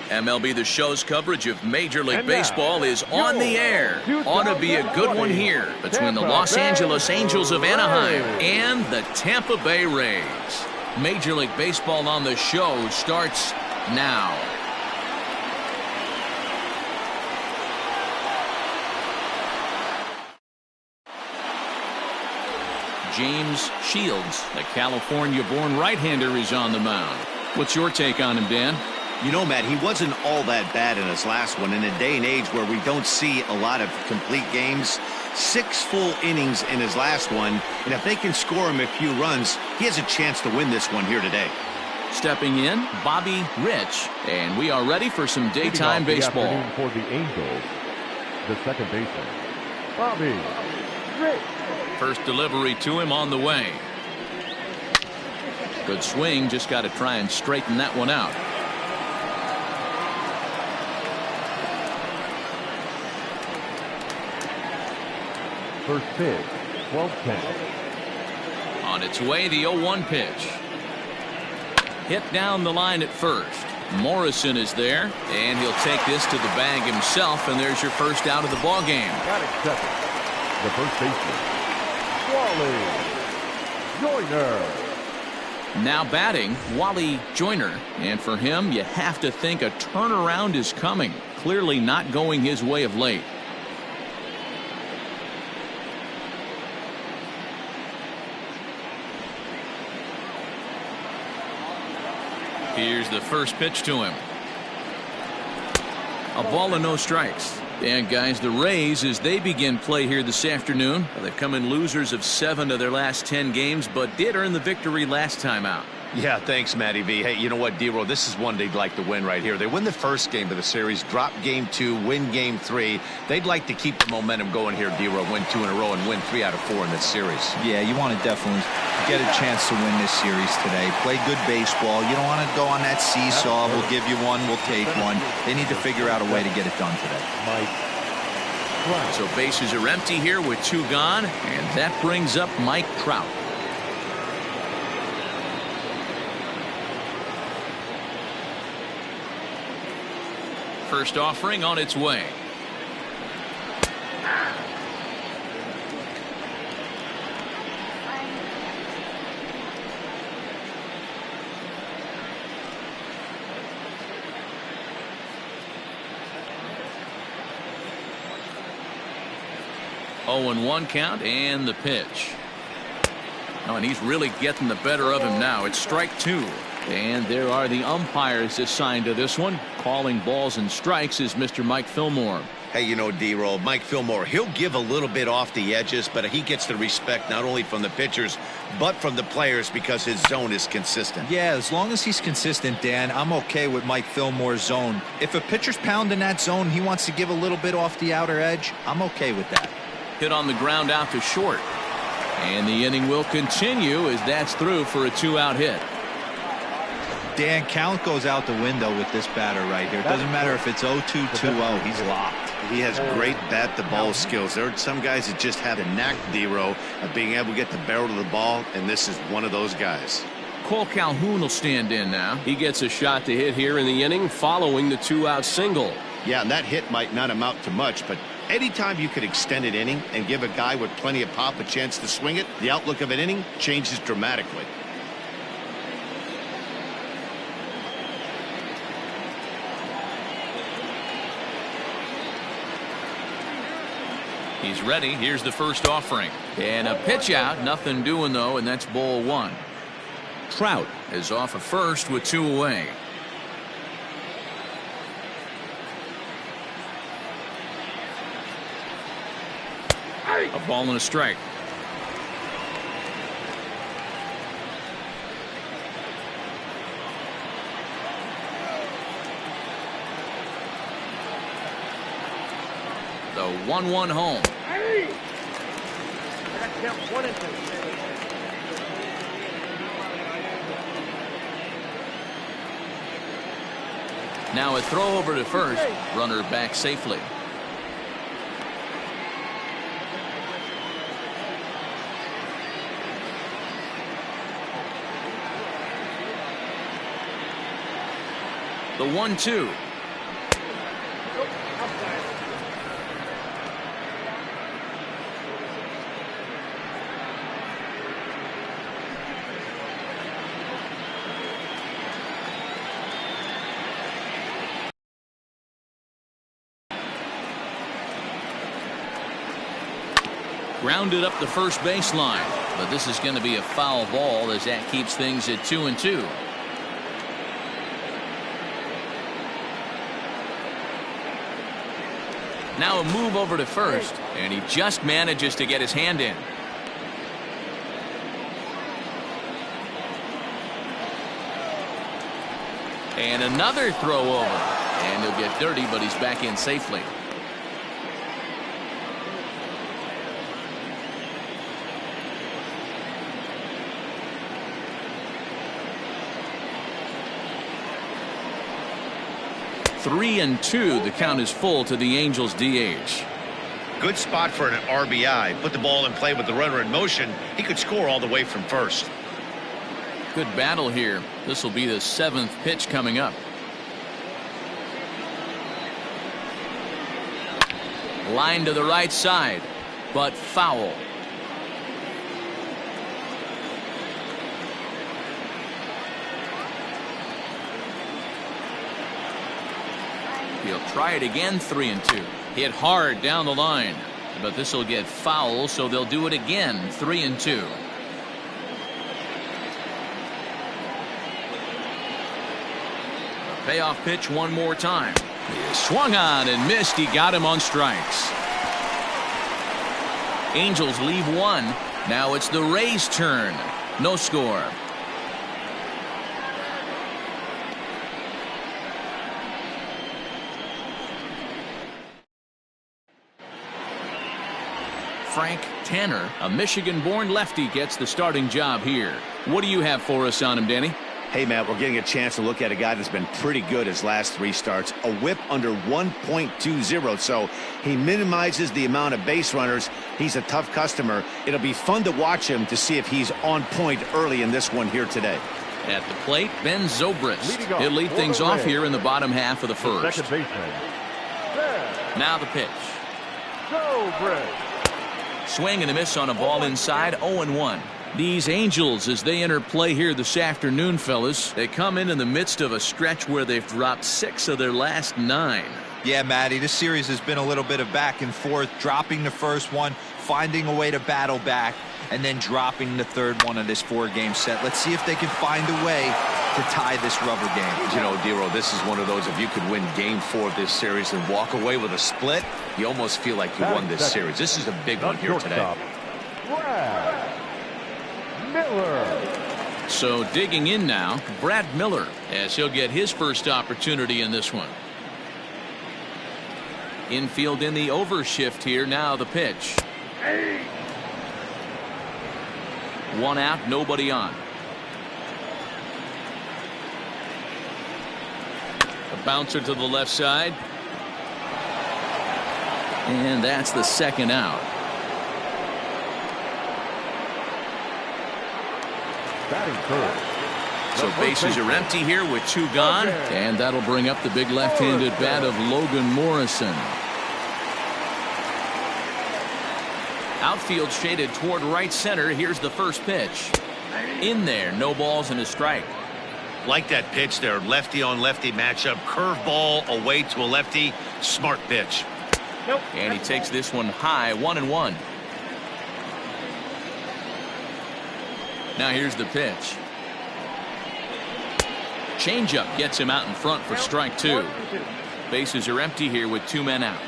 MLB The Show's coverage of Major League Baseball is on the air. Ought to be a good one here between the Los Angeles Angels of Anaheim and the Tampa Bay Rays. Major League Baseball on the Show starts now. James Shields, the California-born right-hander, is on the mound. What's your take on him, Dan? You know, Matt, he wasn't all that bad in his last one. In a day and age where we don't see a lot of complete games, 6 full innings in his last one, and if they can score him a few runs, he has a chance to win this one here today. Stepping in, Bobby Rich, and we are ready for some daytime baseball. For the Angels, the second baseman, Bobby Rich. First delivery to him on the way. Good swing, just got to try and straighten that one out. First pitch, 12-10. On its way, the 0-1 pitch. Hit down the line at first. Morrison is there, and he'll take this to the bag himself, and there's your first out of the ball game. Got it, second. The first baseman, Wally Joyner. Now batting, Wally Joyner, and for him, you have to think a turnaround is coming. Clearly not going his way of late. Here's the first pitch to him. A ball and no strikes. And guys, the Rays, as they begin play here this afternoon, they've come in losers of 7 of their last 10 games, but did earn the victory last time out. Yeah, thanks, Matty V. Hey, you know what, D-Roll, this is one they'd like to win right here. They win the first game of the series, drop game 2, win game 3. They'd like to keep the momentum going here, D-Roll, win 2 in a row and win 3 out of 4 in this series. Yeah, you want to definitely get a chance to win this series today. Play good baseball. You don't want to go on that seesaw. We'll give you one, we'll take one. They need to figure out a way to get it done today. So bases are empty here with 2 gone, and that brings up Mike Trout. First offering on its way. Oh, and 1 count, and the pitch. Oh, and he's really getting the better of him now. It's strike 2. And there are the umpires assigned to this one. Calling balls and strikes is Mr. Mike Fillmore. Hey, you know, D-Roll, Mike Fillmore, he'll give a little bit off the edges, but he gets the respect not only from the pitchers, but from the players because his zone is consistent. Yeah, as long as he's consistent, Dan, I'm okay with Mike Fillmore's zone. If a pitcher's pounding that zone, he wants to give a little bit off the outer edge, I'm okay with that. Hit on the ground out to short. And the inning will continue as that's through for a 2-out hit. Dan, count goes out the window with this batter right here. It doesn't matter if it's 0-2, 2-0. He's locked. He has great bat-to-ball skills. There are some guys that just have the knack, D-Row, of being able to get the barrel of the ball, and this is one of those guys. Cole Calhoun will stand in now. He gets a shot to hit here in the inning following the 2-out single. Yeah, and that hit might not amount to much, but anytime you could extend an inning and give a guy with plenty of pop a chance to swing it, the outlook of an inning changes dramatically. He's ready. Here's the first offering. And a pitch out. Nothing doing, though, and that's ball 1. Trout is off of first with 2 away. A ball and a strike. The 1-1 home. Now a throw over to first. Runner back safely. The 1-2. Grounded up the first baseline, but this is going to be a foul ball as that keeps things at 2-2. Now a move over to first, and he just manages to get his hand in. And another throw over, and he'll get dirty, but he's back in safely. Three and two. The count is full to the Angels DH. Good spot for an RBI. Put the ball in play with the runner in motion. He could score all the way from first. Good battle here. This will be the 7th pitch coming up. Line to the right side, but foul. He'll try it again. 3-2. Hit hard down the line, but this will get foul, so they'll do it again. 3-2. Payoff pitch one more time. He swung on and missed. He got him on strikes. Angels leave one. Now it's the Rays' turn. No score. Frank Tanner, a Michigan-born lefty, gets the starting job here. What do you have for us on him, Danny? Hey, Matt, we're getting a chance to look at a guy that's been pretty good his last 3 starts. A whip under 1.20, so he minimizes the amount of base runners. He's a tough customer. It'll be fun to watch him to see if he's on point early in this one here today. At the plate, Ben Zobrist. He'll lead things off here in the bottom half of the first. Second baseman. Now the pitch. Zobrist. Swing and a miss on a ball inside. 0-1. These Angels, as they enter play here this afternoon, fellas, they come in the midst of a stretch where they've dropped 6 of their last 9. Yeah, Matty, this series has been a little bit of back and forth, dropping the first one, finding a way to battle back, and then dropping the third one of this 4-game set. Let's see if they can find a way to tie this rubber game. You know, Dero, this is one of those, if you could win game 4 of this series and walk away with a split, you almost feel like you won this series. This is a big one here today. Miller. So digging in now, Brad Miller, as he'll get his first opportunity in this one. Infield in the overshift here. Now the pitch. 1 out, nobody on. A bouncer to the left side. And that's the 2nd out. Batting first. So bases are empty here with 2 gone. And that'll bring up the big left-handed bat of Logan Morrison. Outfield shaded toward right center. Here's the first pitch. In there, no balls and a strike. Like that pitch there, lefty on lefty matchup, curveball away to a lefty, smart pitch. And he takes this one high. 1-1. Now here's the pitch. Changeup gets him out in front for strike 2. Bases are empty here with 2 men out.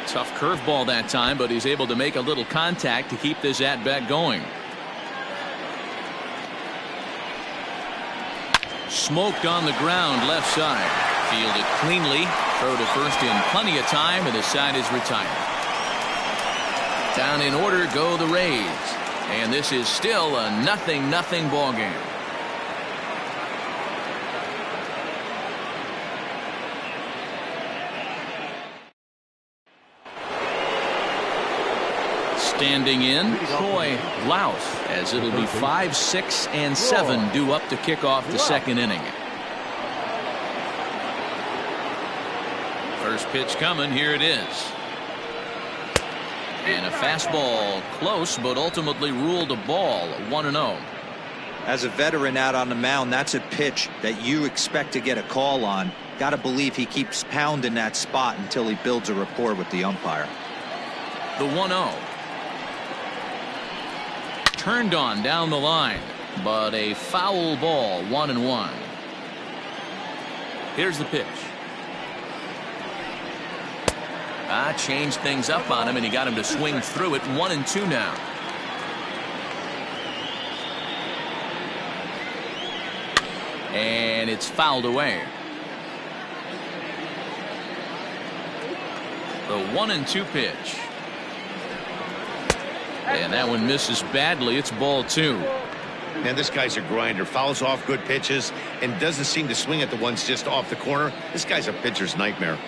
Tough curveball that time, but he's able to make a little contact to keep this at-bat going. Smoked on the ground left side. Fielded cleanly. Throw to first in plenty of time, and the side is retired. Down in order go the Rays. And this is still a 0-0 ball game. Standing in, Troy Laus, as it'll be 5, 6, and 7 due up to kick off the 2nd inning. First pitch coming. Here it is. And a fastball close, but ultimately ruled a ball. 1-0. As a veteran out on the mound, that's a pitch that you expect to get a call on. Got to believe he keeps pounding that spot until he builds a rapport with the umpire. The 1-0. Turned on down the line, but a foul ball, 1-1. Here's the pitch. Changed things up on him, and he got him to swing through it. 1-2 now. And it's fouled away. The 1-2 pitch. And that one misses badly. It's ball 2. Man, this guy's a grinder. Fouls off good pitches and doesn't seem to swing at the ones just off the corner. This guy's a pitcher's nightmare.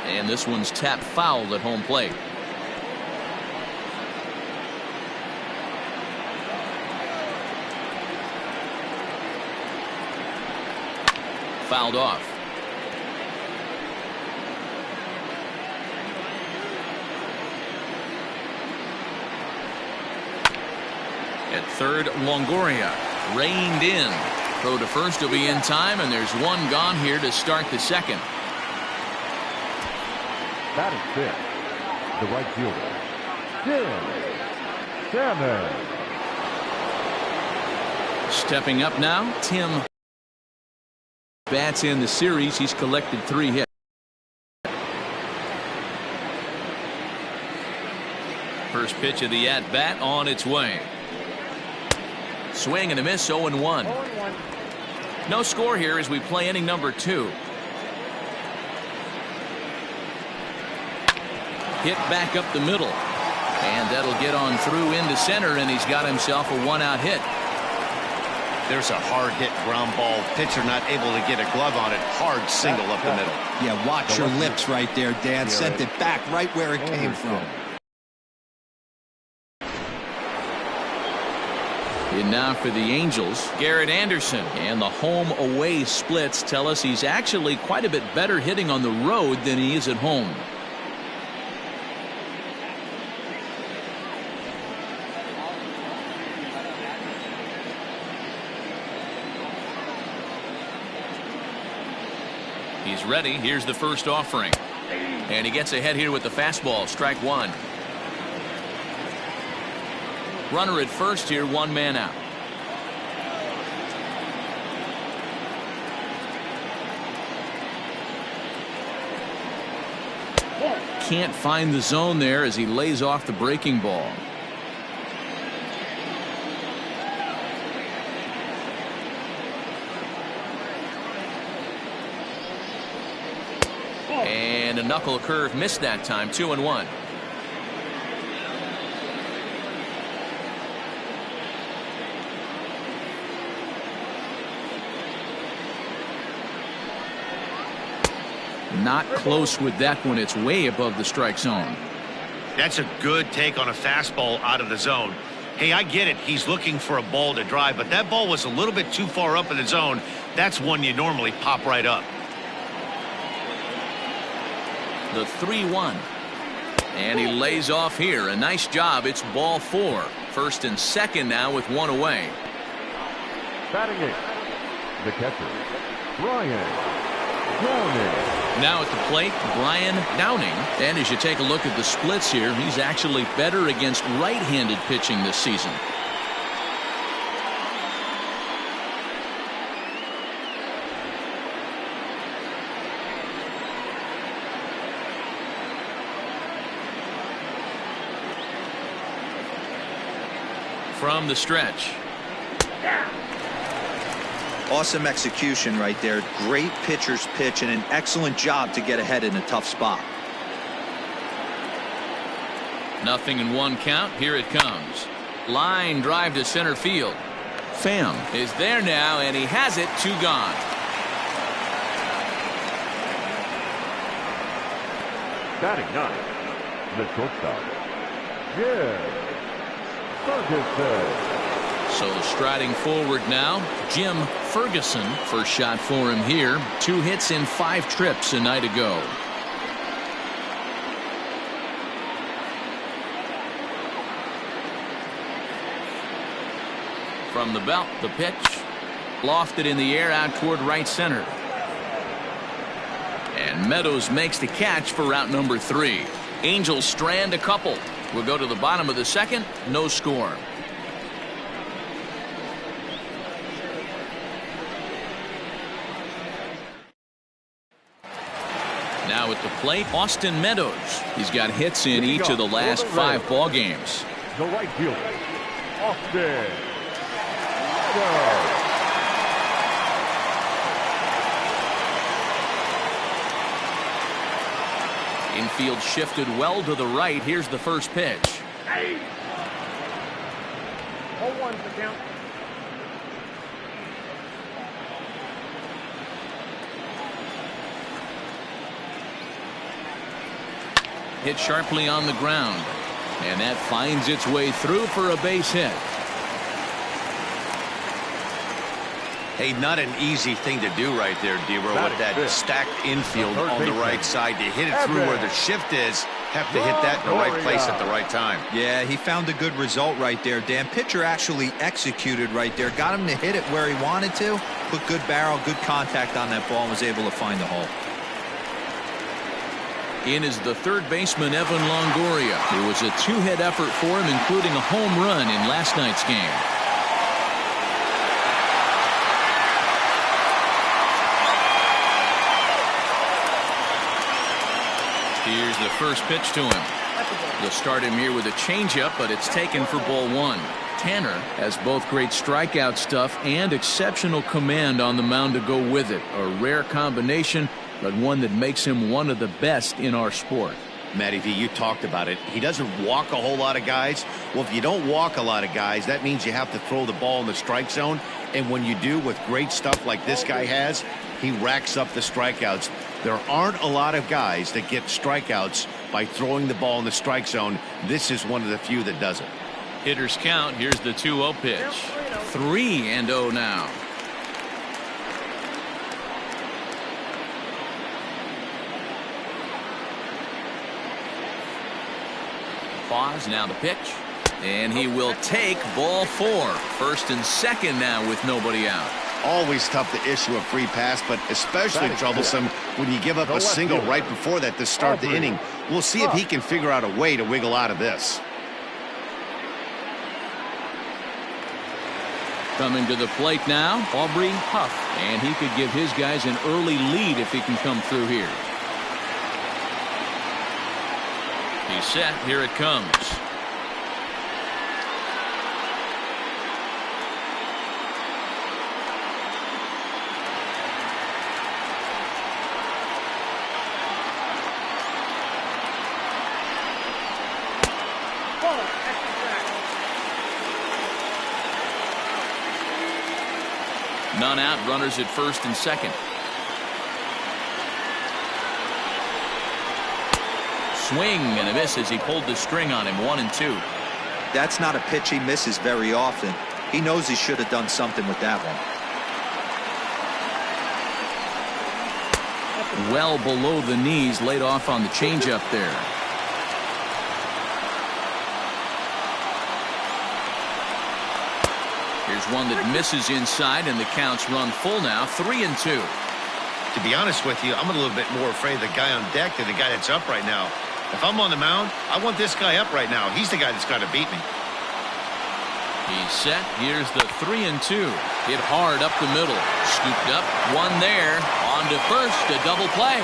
And this one's tapped foul at home plate. Fouled off. At third, Longoria reined in. Throw to first will be in time, and there's one gone here to start the second. That is fifth. The right fielder, Tim Salmon. Stepping up now, Tim bats in the series. He's collected 3 hits. First pitch of the at-bat on its way. Swing and a miss, 0-1. No score here as we play inning number 2. Hit back up the middle. And that'll get on through into center, and he's got himself a 1-out hit. There's a hard hit ground ball. Pitcher not able to get a glove on it. Hard single up the middle. Yeah, watch your lips right there, Dan. Sent it back right where it came from. And now for the Angels, Garrett Anderson. And the home-away splits tell us he's actually quite a bit better hitting on the road than he is at home. He's ready. Here's the first offering. And he gets ahead here with the fastball. Strike 1. Runner at first here, 1 man out. Can't find the zone there as he lays off the breaking ball. And a knuckle curve missed that time. 2-1. Not close with that one. It's way above the strike zone. That's a good take on a fastball out of the zone. Hey, I get it. He's looking for a ball to drive, but that ball was a little bit too far up in the zone. That's one you normally pop right up. The 3-1. And he lays off here. A nice job. It's ball 4. First and second now with 1 away. Batting 8. The catcher, Brian Downing. Now at the plate, Brian Downing. And as you take a look at the splits here, he's actually better against right-handed pitching this season. From the stretch. Awesome execution right there. Great pitcher's pitch and an excellent job to get ahead in a tough spot. 0-1 count. Here it comes. Line drive to center field. Pham is there now, and he has it. 2 gone. Batting 9. The shortstop, Ferguson. So striding forward now, Jim Ferguson. First shot for him here. 2 hits in 5 trips a night ago. From the belt, the pitch. Lofted in the air out toward right center. And Meadows makes the catch for out number 3. Angels strand a couple. We'll go to the bottom of the second. No score. Now at the plate, Austin Meadows. He's got hits in each of the last 5 ball games. The right fielder, Austin Meadows. Infield shifted well to the right. Here's the first pitch. 0-1 the count. Hit sharply on the ground. And that finds its way through for a base hit. Hey, not an easy thing to do right there, Dero, with that stacked infield on the right side. To hit it through where the shift is, have to hit that in the right place at the right time. Yeah, he found a good result right there, Dan. Pitcher actually executed right there. Got him to hit it where he wanted to. Put good barrel, good contact on that ball, and was able to find the hole. In is the third baseman, Evan Longoria. It was a 2-hit effort for him, including a home run in last night's game. Here's the first pitch to him. They'll start him here with a changeup, but it's taken for ball 1. Tanner has both great strikeout stuff and exceptional command on the mound to go with it. A rare combination, but one that makes him one of the best in our sport. Matty V, you talked about it. He doesn't walk a whole lot of guys. Well, if you don't walk a lot of guys, that means you have to throw the ball in the strike zone. And when you do, with great stuff like this guy has, he racks up the strikeouts. There aren't a lot of guys that get strikeouts by throwing the ball in the strike zone. This is one of the few that does it. Hitters count. Here's the 2-0 pitch. 3-0 now. Pause, now the pitch. And he will take ball 4. First and second now with nobody out. Always tough to issue a free pass, but especially troublesome when you give up a single right before that to start the inning. We'll see if he can figure out a way to wiggle out of this. Coming to the plate now, Aubrey Huff. And he could give his guys an early lead if he can come through here. He's set. Here it comes. None out, runners at first and second. Swing and a miss as he pulled the string on him. 1-2. That's not a pitch he misses very often. He knows he should have done something with that one. Well below the knees, laid off on the changeup there. Here's one that misses inside, and the count's run full now. 3-2. To be honest with you, I'm a little bit more afraid of the guy on deck than the guy that's up right now. If I'm on the mound, I want this guy up right now. He's the guy that's got to beat me. He's set. Here's the 3-2. Hit hard up the middle. Scooped up. One there. On to first. A double play.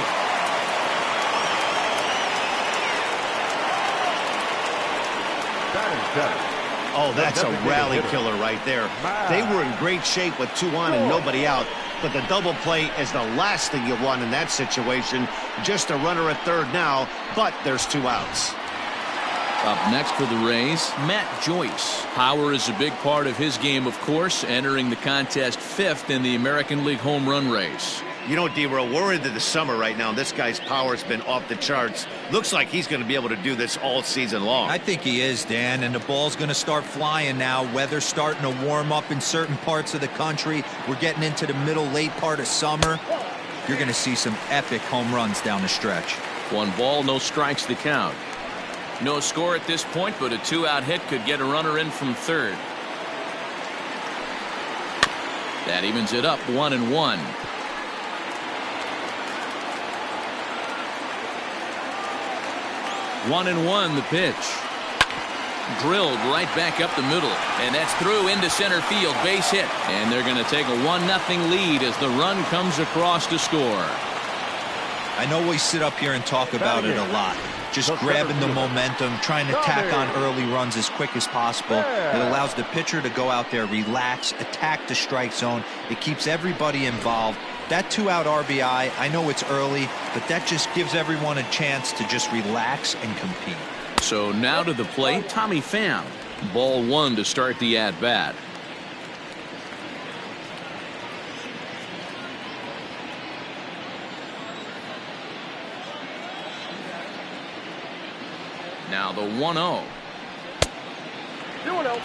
Oh, that's a rally killer right there. They were in great shape with 2 on and nobody out. But the double play is the last thing you want in that situation. Just a runner at third now, but there's 2 outs. Up next for the Rays, Matt Joyce. Power is a big part of his game, of course, entering the contest 5th in the American League home run race. You know, D-Row, we're into the summer right now. This guy's power has been off the charts. Looks like he's going to be able to do this all season long. I think he is, Dan, and the ball's going to start flying now. Weather's starting to warm up in certain parts of the country. We're getting into the middle, late part of summer. You're going to see some epic home runs down the stretch. 1 ball, no strikes to count. No score at this point, but a 2-out hit could get a runner in from third. That evens it up 1-1. One and one, the pitch. Drilled right back up the middle, and that's through into center field, base hit, and they're going to take a 1-0 lead as the run comes across to score. I know we sit up here and talk about it a lot, just grabbing the momentum, trying to tack on early runs as quick as possible. It allows the pitcher to go out there, relax, attack the strike zone. It keeps everybody involved. That 2-out RBI, I know it's early, but that just gives everyone a chance to just relax and compete. So now to the plate, Tommy Pham. Ball one to start the at-bat. Now the 1-0. 2-0.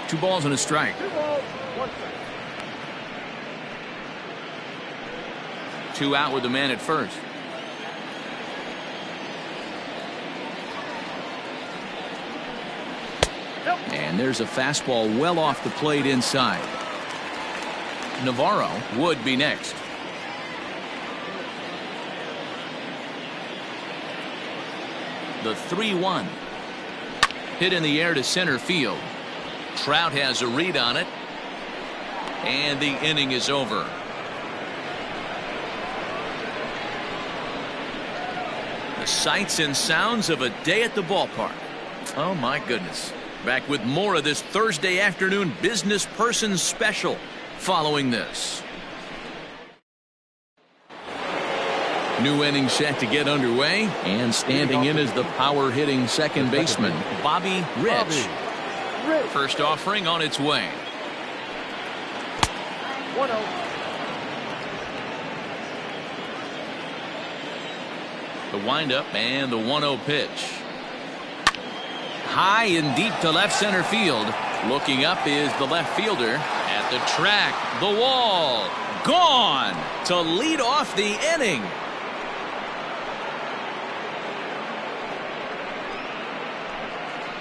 Two balls and a strike. 2 balls, 1 strike. Two out with the man at first. And there's a fastball well off the plate inside. Navarro would be next. The 3-1. Hit in the air to center field. Trout has a read on it. And the inning is over. The sights and sounds of a day at the ballpark. Oh my goodness. Back with more of this Thursday afternoon business person special following this. New inning set to get underway, and standing in is the power hitting second baseman, Bobby Rich. First offering on its way. 1-0. The windup and the 1-0 pitch. High and deep to left center field. Looking up is the left fielder. At the track, the wall, gone to lead off the inning.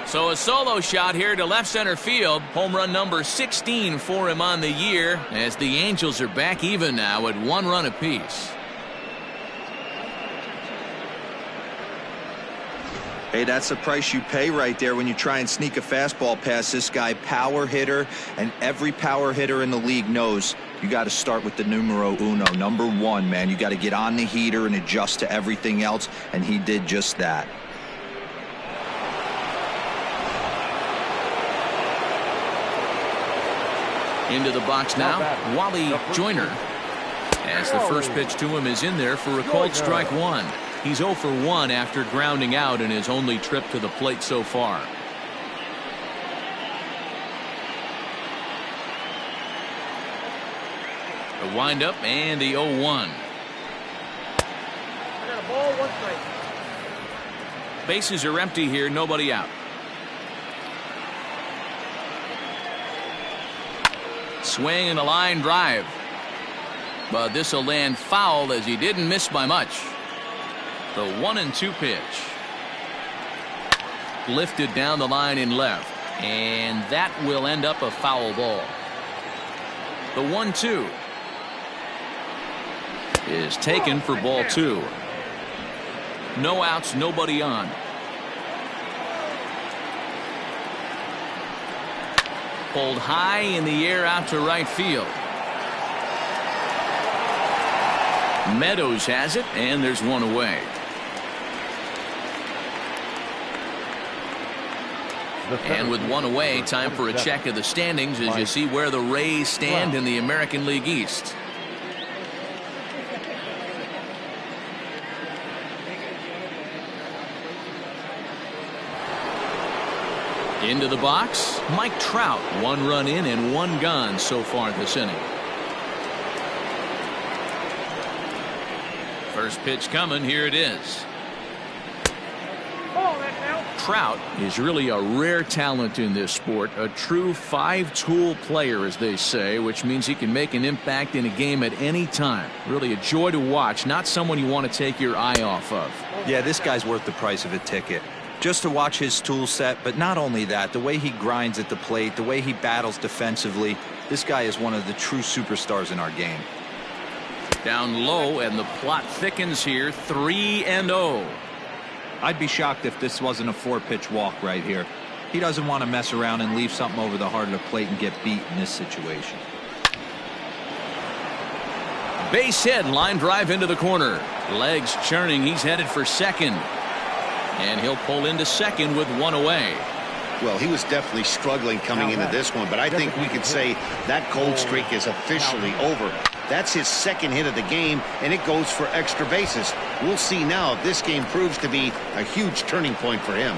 So a solo shot here to left center field. Home run number 16 for him on the year, as the Angels are back even now at 1 run apiece. Hey, that's the price you pay right there when you try and sneak a fastball past this guy. Power hitter, and every power hitter in the league knows you got to start with the numero uno, number 1, man. You got to get on the heater and adjust to everything else, and he did just that. Into the box now, Wally Joyner. As the first pitch to him is in there for a called strike one. He's 0 for 1 after grounding out in his only trip to the plate so far. The windup and the 0-1. I got a ball, 1 strike. Bases are empty here, nobody out. Swing and a line drive. But this will land foul as he didn't miss by much. The 1-2 pitch. Lifted down the line in left. And that will end up a foul ball. The 1-2 is taken for ball 2. No outs, nobody on. Pulled high in the air out to right field. Meadows has it, and there's one away. And with one away, time for a check of the standings as you see where the Rays stand in the American League East. Into the box, Mike Trout. 1 run in and 1 gone so far this inning. First pitch coming, here it is. Trout is really a rare talent in this sport, a true 5-tool player, as they say, which means he can make an impact in a game at any time. Really a joy to watch, not someone you want to take your eye off of. Yeah, this guy's worth the price of a ticket. Just to watch his tool set, but not only that, the way he grinds at the plate, the way he battles defensively, this guy is one of the true superstars in our game. Down low, and the plot thickens here, 3-0. I'd be shocked if this wasn't a 4-pitch walk right here. He doesn't want to mess around and leave something over the heart of the plate and get beat in this situation. Base hit, line drive into the corner. Legs churning, he's headed for second. And he'll pull into second with one away. Well, he was definitely struggling coming into this one, but I think we could say that cold streak is officially over. That's his second hit of the game, and it goes for extra bases. We'll see now if this game proves to be a huge turning point for him.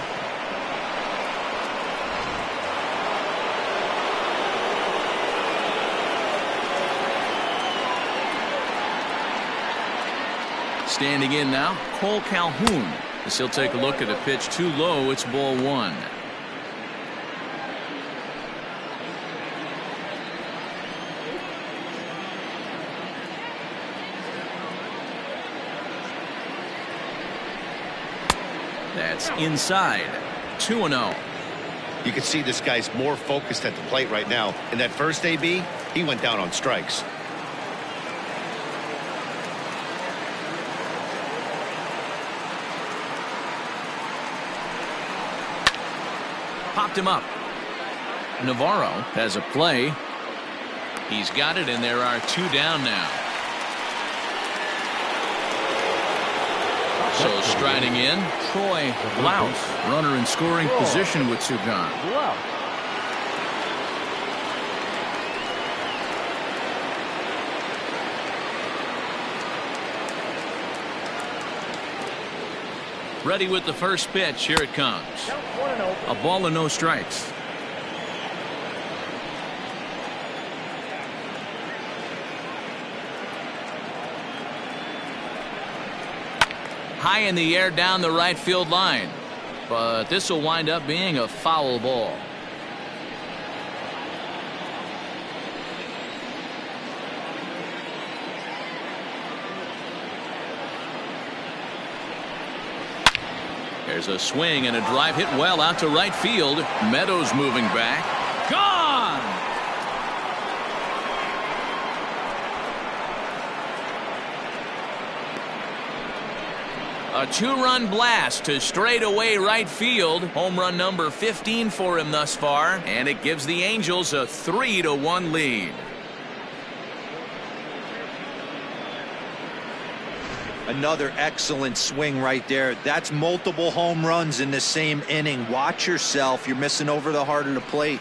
Standing in now, Cole Calhoun. As he'll take a look at a pitch too low, it's ball one. That's inside. 2-0. You can see this guy's more focused at the plate right now. In that first AB, he went down on strikes. Popped him up. Navarro has a play. He's got it, and there are two down now. So striding in, Troy Blouse, runner in scoring position with two gone. Ready with the first pitch. Here it comes. A ball and no strikes. High in the air down the right field line. But this will wind up being a foul ball. There's a swing and a drive hit well out to right field. Meadows moving back. Gone! A two-run blast to straightaway right field. Home run number 15 for him thus far, and it gives the Angels a 3-1 lead. Another excellent swing right there. That's multiple home runs in the same inning. Watch yourself. You're missing over the heart of the plate.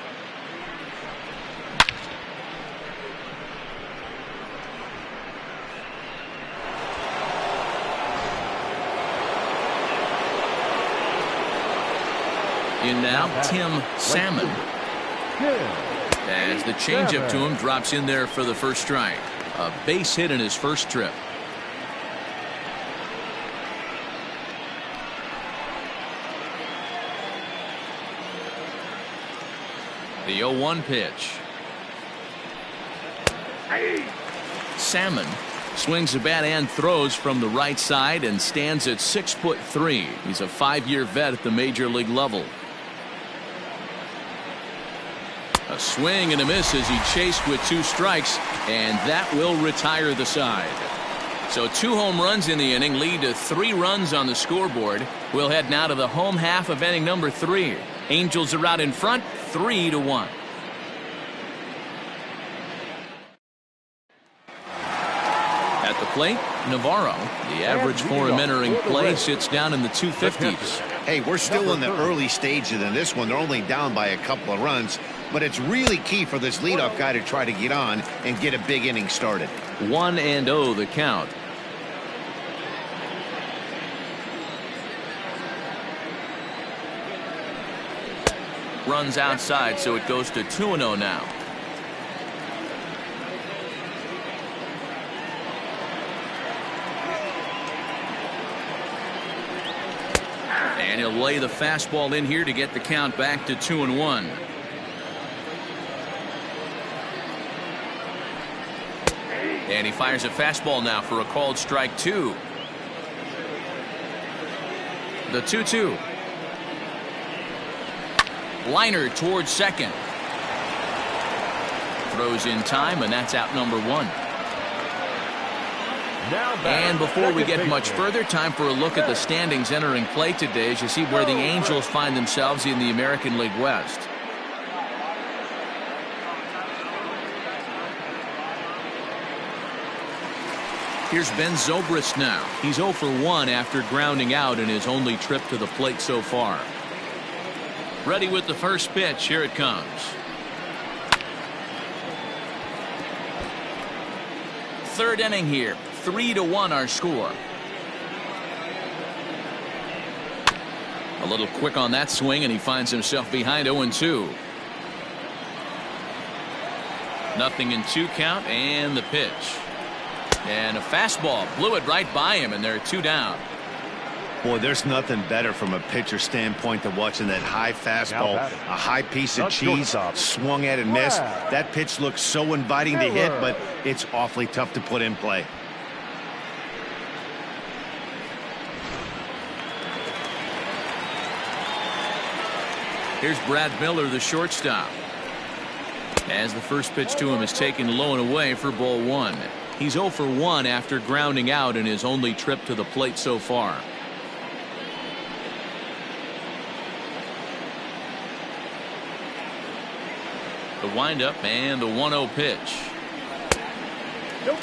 In now, Tim Salmon. As the changeup to him drops in there for the first strike. A base hit in his first trip. The 0-1 pitch. Salmon swings the bat and throws from the right side and stands at 6'3". He's a 5-year vet at the major league level. A swing and a miss as he chased with 2 strikes, and that will retire the side. So 2 home runs in the inning lead to 3 runs on the scoreboard. We'll head now to the home half of inning number 3. Angels are out in front, 3-1. At the plate, Navarro. The average for him entering play sits down in the 250s. Hey, we're still in the early stages in this one. They're only down by a couple of runs, but it's really key for this leadoff guy to try to get on and get a big inning started. 1-0 the count. Runs outside, so it goes to 2-0 now. And he'll lay the fastball in here to get the count back to 2-1. And he fires a fastball now for a called strike 2. The 2-2. Liner towards second. Throws in time, and that's out number 1. And before we get much further, time for a look at the standings entering play today as you see where the Angels find themselves in the American League West. Here's Ben Zobrist now. He's 0 for 1 after grounding out in his only trip to the plate so far. Ready with the first pitch. Here it comes. Third inning here. 3-1 our score. A little quick on that swing, and he finds himself behind 0-2. Nothing in 2 count, and the pitch. And a fastball blew it right by him, and there are 2 down. Boy, there's nothing better from a pitcher standpoint than watching that high fastball, a high piece of cheese, swung at and missed. That pitch looks so inviting to hit, but it's awfully tough to put in play. Here's Brad Miller, the shortstop. As the first pitch to him is taken low and away for ball 1. He's 0 for 1 after grounding out in his only trip to the plate so far. The windup and the 1-0 pitch. Nope,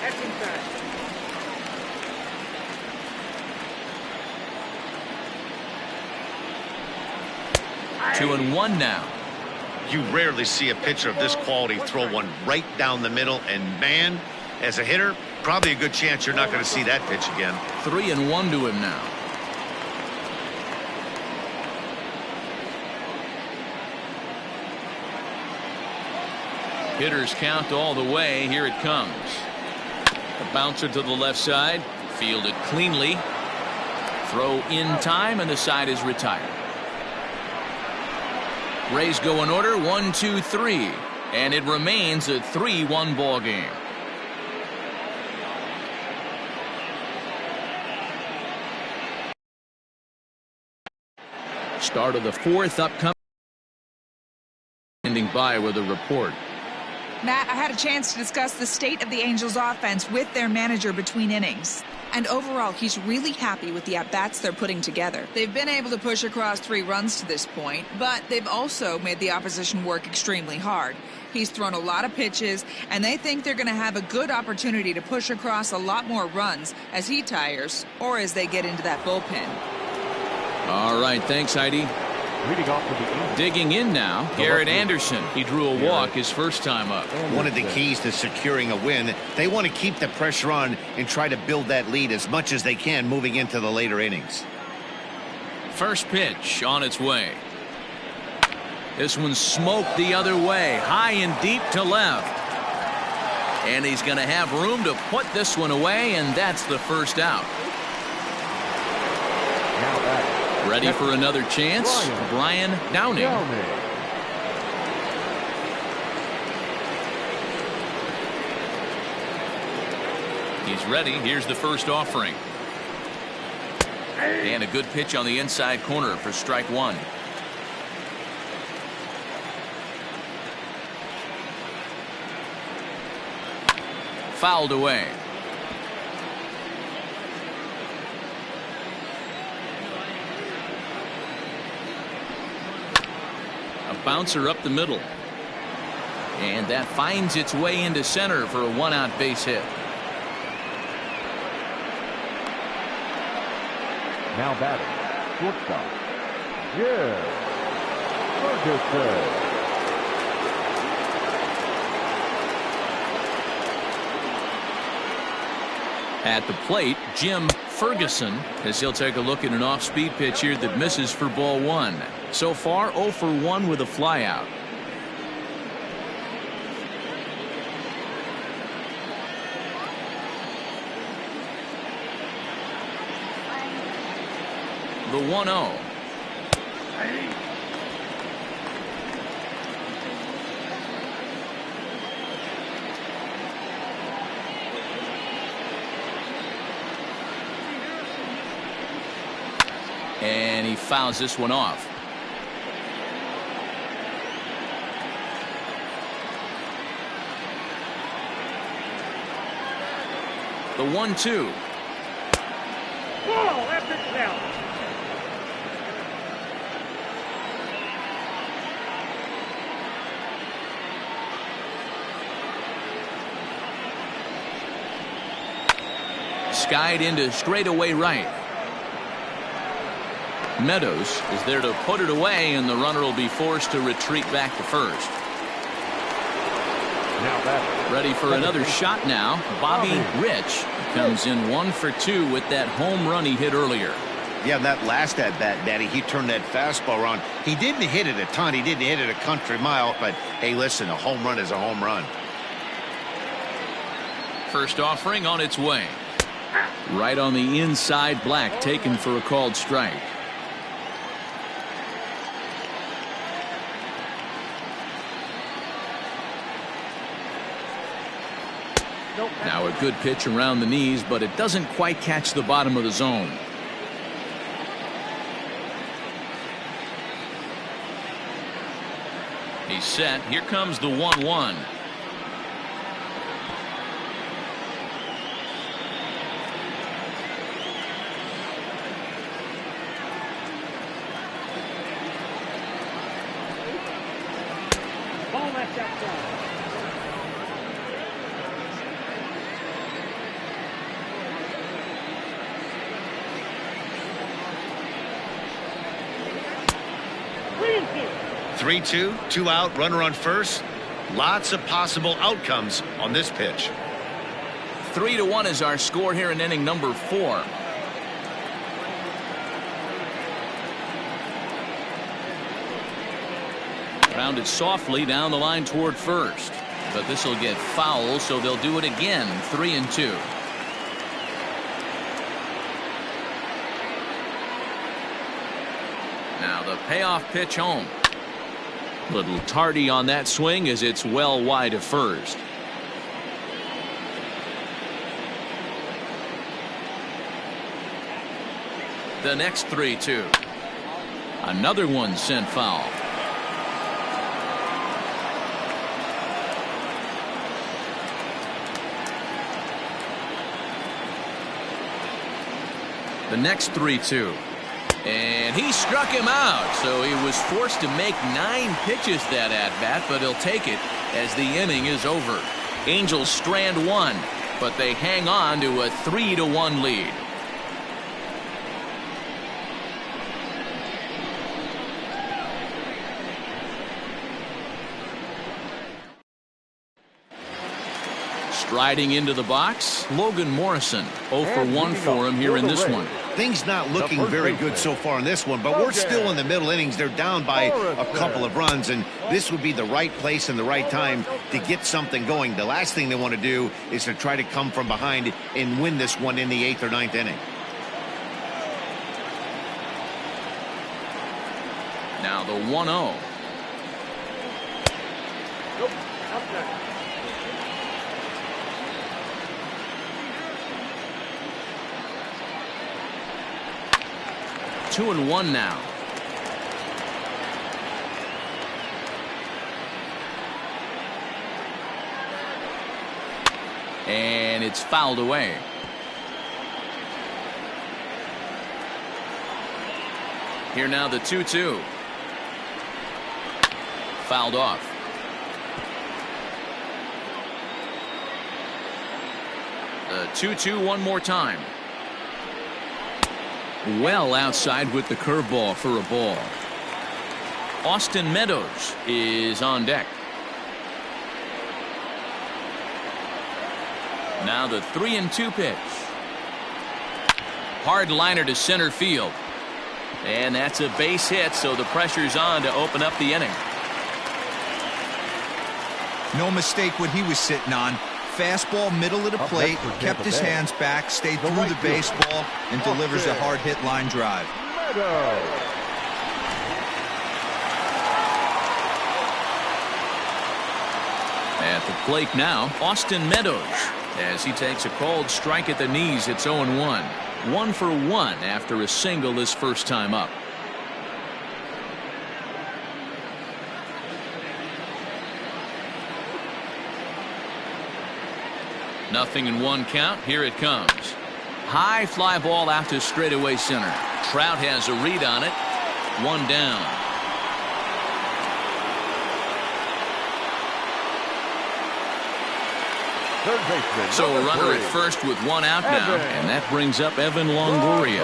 that's inside. 2-1 now. You rarely see a pitcher of this quality throw one right down the middle, and man, as a hitter, probably a good chance you're not going to see that pitch again. 3-1 to him now. Hitters count all the way. Here it comes. The bouncer to the left side. Fielded cleanly. Throw in time, and the side is retired. Rays go in order 1-2-3, and it remains a 3-1 ball game. Start of the 4th upcoming. Ending by with a report. Matt, I had a chance to discuss the state of the Angels offense with their manager between innings. And overall, he's really happy with the at-bats they're putting together. They've been able to push across 3 runs to this point, but they've also made the opposition work extremely hard. He's thrown a lot of pitches, and they think they're going to have a good opportunity to push across a lot more runs as he tires or as they get into that bullpen. All right, thanks, Heidi. Leading off with the Angels. Digging in now, Garrett Anderson. He drew a walk his first time up. One of the keys to securing a win, they want to keep the pressure on and try to build that lead as much as they can moving into the later innings. First pitch on its way. This one's smoked the other way, high and deep to left. And he's going to have room to put this one away, and that's the first out. Now back. Ready for another chance, Brian Downing. He's ready. Here's the first offering. And a good pitch on the inside corner for strike 1. Fouled away. Bouncer up the middle, and that finds its way into center for a 1-out base hit. Now batting, shortstop. Yeah, Ferguson. At the plate, Jim Ferguson, as he'll take a look at an off-speed pitch here that misses for ball 1. So far, 0 for 1 with a flyout. The 1-0. he fouls this one off. The 1-2. Ball after count. Skied into straightaway right. Meadows is there to put it away, and the runner will be forced to retreat back to first. Ready for another shot now. Bobby Rich comes in 1 for 2 with that home run he hit earlier. Yeah, that last at bat, Daddy, he turned that fastball around. He didn't hit it a ton. He didn't hit it a country mile. But, hey, listen, a home run is a home run. First offering on its way. Right on the inside black, taken for a called strike. Now a good pitch around the knees, but it doesn't quite catch the bottom of the zone. He's set. Here comes the 1-1. Ball left outside. 3-2, 2 out, runner on first. Lots of possible outcomes on this pitch. 3-1 is our score here in inning number 4. Grounded softly down the line toward first, but this will get foul, so they'll do it again. 3-2. Now the payoff pitch home. Little tardy on that swing as it's well wide of first. The next 3-2. Another one sent foul. The next 3-2. And he struck him out, so he was forced to make 9 pitches that at-bat, but he'll take it as the inning is over. Angels strand 1, but they hang on to a 3-1 lead. Striding into the box, Logan Morrison. 0 for 1 for him here in this one. Things not looking very good so far in this one, but we're still in the middle innings. They're down by a couple of runs, and this would be the right place and the right time to get something going. The last thing they want to do is to try to come from behind and win this one in the 8th or 9th inning. Now the 1-0. Nope. Outside. 2-1 now. And it's fouled away. Here now the 2-2. Fouled off. The 2-2 one more time. Well outside with the curveball for a ball. Austin Meadows is on deck. Now the 3-2 pitch. Hard liner to center field. And that's a base hit, so the pressure's on to open up the inning. No mistake what he was sitting on. Fastball middle of the plate, kept his hands back, stayed through the baseball, and delivers a hard hit line drive. At the plate now, Austin Meadows. As he takes a called strike at the knees, it's 0-1. 1 for 1 after a single his first time up. 0-1 count. Here it comes. High fly ball out to straightaway center. Trout has a read on it. One down. Third baseman. So a runner #3. at first with one out now, and that brings up Evan Longoria.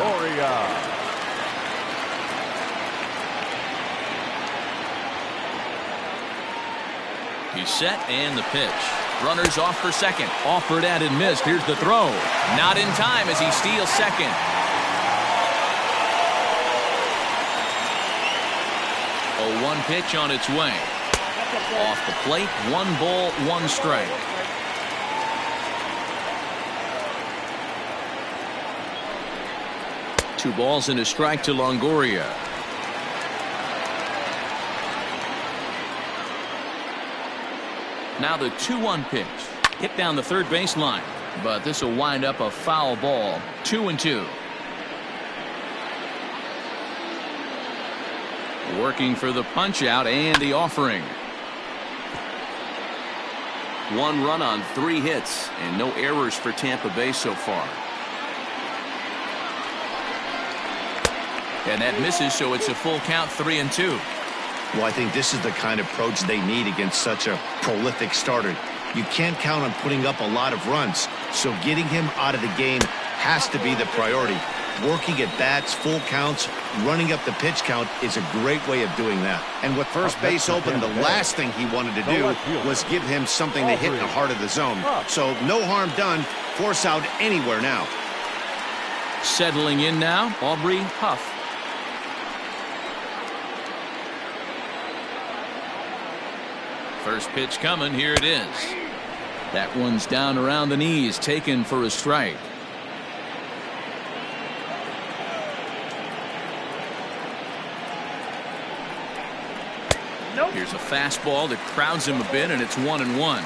He's set, and the pitch. Runners off for second. Offered at and missed. Here's the throw. Not in time as he steals second. A 1 pitch on its way. Off the plate, 1 ball, 1 strike. Two balls and a strike to Longoria. Now the 2-1 pitch. Hit down the third baseline. But this will wind up a foul ball. 2-2. Working for the punch out and the offering. 1 run on 3 hits and no errors for Tampa Bay so far. And that misses, so it's a full count, 3-2. Well, I think this is the kind of approach they need against such a prolific starter. You can't count on putting up a lot of runs, so getting him out of the game has to be the priority. Working at bats, full counts, running up the pitch count is a great way of doing that. And with first base open, the last thing he wanted to do was give him something to hit in the heart of the zone. So no harm done. Force out anywhere now. Settling in now, Aubrey Huff. First pitch coming. Here it is. That one's down around the knees, taken for a strike. Nope. Here's a fastball that crowds him a bit, and it's 1-1.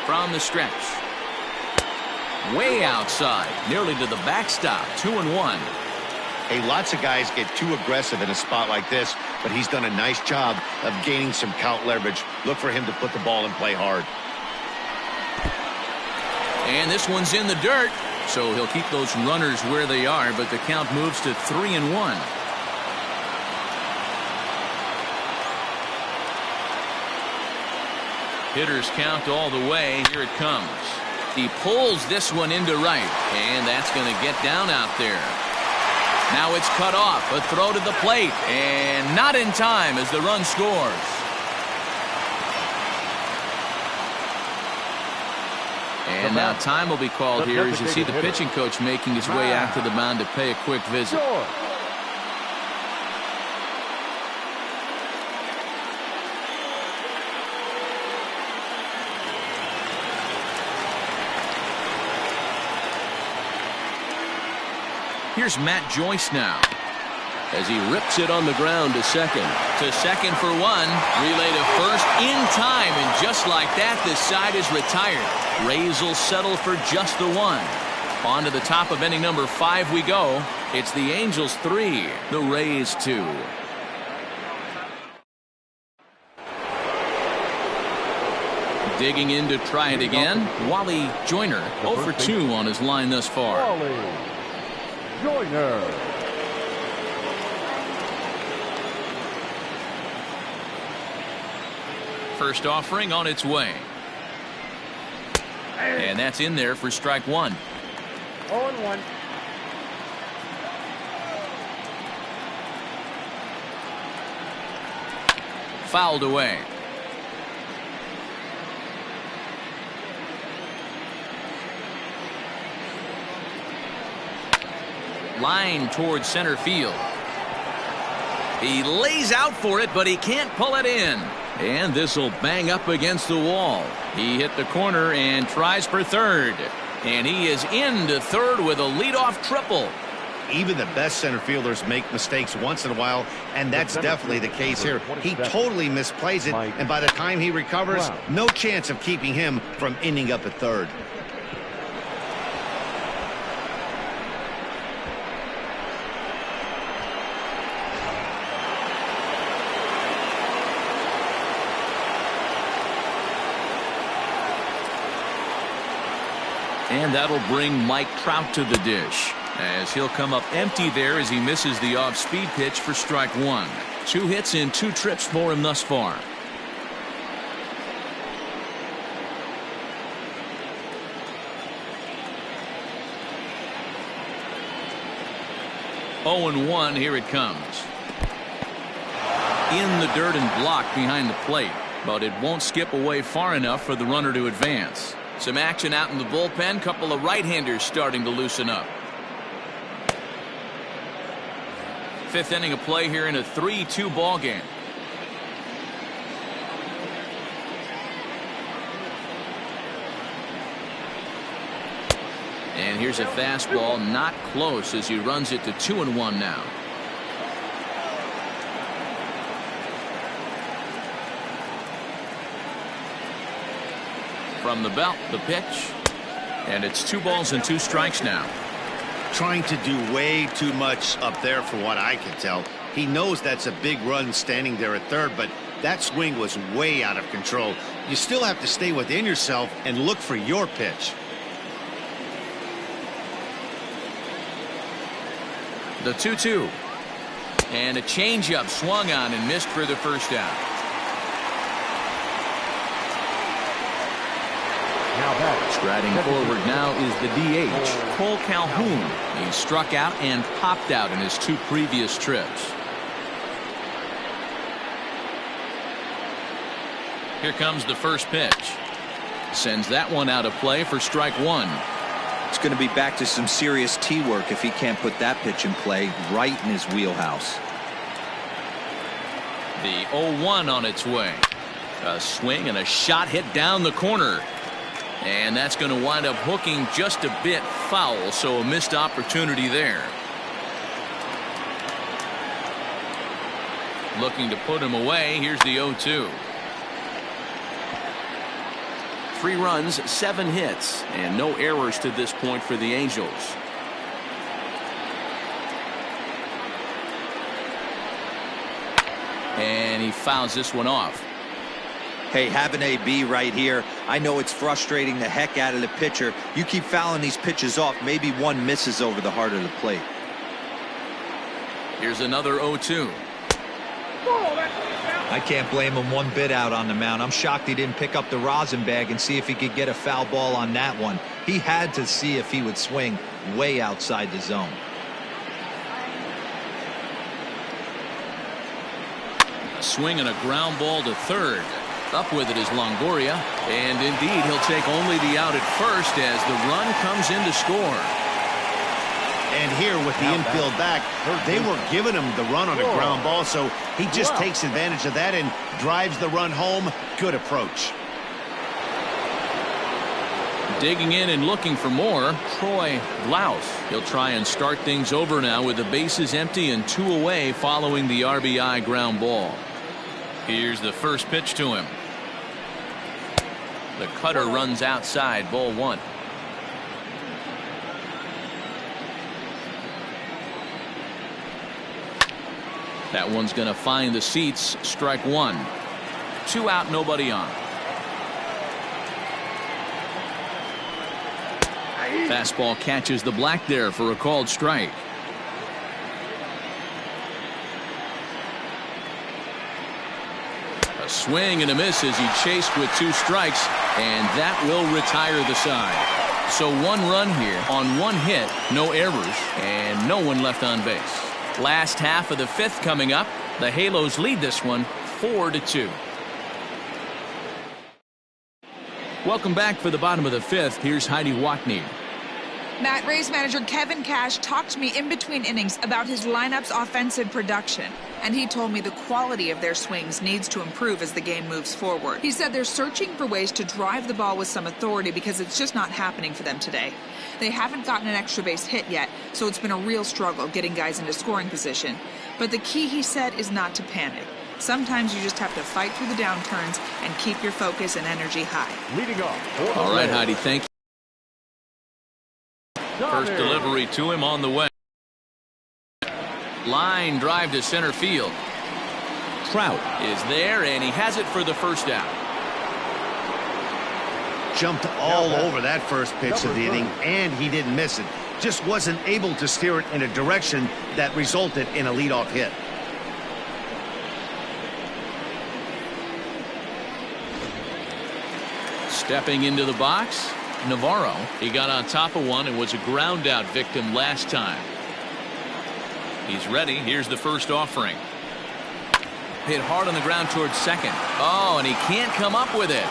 From the stretch. Way outside, nearly to the backstop. 2-1. Hey, lots of guys get too aggressive in a spot like this, but he's done a nice job of gaining some count leverage. Look for him to put the ball in play hard. And this one's in the dirt, so he'll keep those runners where they are, but the count moves to 3-1. Hitters count all the way. Here it comes. He pulls this one into right, and that's going to get down out there. Now it's cut off. A throw to the plate, and not in time as the run scores. And now time will be called here as you see the pitching coach making his way out to the mound to pay a quick visit. Here's Matt Joyce now as he rips it on the ground to second. To second for 1. Relay to first in time, and just like that, this side is retired. Rays will settle for just the 1. On to the top of inning number 5 we go. It's the Angels 3, the Rays 2. Digging in to try it again. Wally Joyner, 0 for 2 on his line thus far. Wally Joyner. First offering on its way. And that's in there for strike 1. 0-1. Fouled away. Line towards center field. He lays out for it, but he can't pull it in. And this will bang up against the wall. He hit the corner and tries for third. And he is into third with a leadoff triple. Even the best center fielders make mistakes once in a while, and that's definitely the case here. He totally misplays it, and by the time he recovers, no chance of keeping him from ending up at third. And that'll bring Mike Trout to the dish, as he'll come up empty there as he misses the off-speed pitch for strike one. 2 hits in 2 trips for him thus far. Oh and 1, here it comes. In the dirt and blocked behind the plate, but it won't skip away far enough for the runner to advance. Some action out in the bullpen. Couple of right-handers starting to loosen up. 5th inning of play here in a 3-2 ball game. And here's a fastball, not close, as he runs it to 2-1 now. From the belt, the pitch, and it's 2 balls and 2 strikes now. Trying to do way too much up there for what I can tell. He knows that's a big run standing there at third, but that swing was way out of control. You still have to stay within yourself and look for your pitch. The 2-2. And a changeup swung on and missed for the first out. Striding forward now is the DH, Cole Calhoun. He struck out and popped out in his 2 previous trips. Here comes the first pitch. Sends that one out of play for strike one. It's going to be back to some serious tee work if he can't put that pitch in play right in his wheelhouse. The 0-1 on its way. A swing and a shot hit down the corner. And that's going to wind up hooking just a bit foul, so a missed opportunity there. Looking to put him away. Here's the 0-2. 3 runs, 7 hits, and no errors to this point for the Angels. And he fouls this one off. Hey, have an AB right here. I know it's frustrating the heck out of the pitcher. You keep fouling these pitches off, maybe one misses over the heart of the plate. Here's another 0-2. I can't blame him one bit out on the mound. I'm shocked he didn't pick up the rosin bag and see if he could get a foul ball on that one. He had to see if he would swing way outside the zone. A swing and a ground ball to third. Up with it is Longoria, and indeed he'll take only the out at first as the run comes in to score. And here with the infield back, they were giving him the run on a ground ball, so he just takes advantage of that and drives the run home. Good approach. Digging in and looking for more, Troy Glaus. He'll try and start things over now with the bases empty and 2 away following the RBI ground ball. Here's the first pitch to him. The cutter runs outside, ball 1. That one's going to find the seats, strike 1. 2 out, nobody on. Fastball catches the black there for a called strike. A swing and a miss as he chased with 2 strikes, and that will retire the side. So 1 run here on 1 hit, no errors, and no one left on base. Last half of the 5th coming up. The Halos lead this one 4-2. Welcome back for the bottom of the 5th. Here's Heidi Watney. Matt, Rays manager Kevin Cash talked to me in between innings about his lineup's offensive production, and he told me the quality of their swings needs to improve as the game moves forward. He said they're searching for ways to drive the ball with some authority because it's just not happening for them today. They haven't gotten an extra base hit yet, so it's been a real struggle getting guys into scoring position. But the key, he said, is not to panic. Sometimes you just have to fight through the downturns and keep your focus and energy high. Leading off. All right, Heidi, thank you. First delivery to him on the way. Line drive to center field. Trout is there, and he has it for the first out. jumped all over that first pitch of the inning, and he didn't miss it. Just wasn't able to steer it in a direction that resulted in a leadoff hit. Stepping into the box, Navarro. He got on top of one and was a ground out victim last time. He's ready. Here's the first offering. Hit hard on the ground towards second. Oh, and he can't come up with it.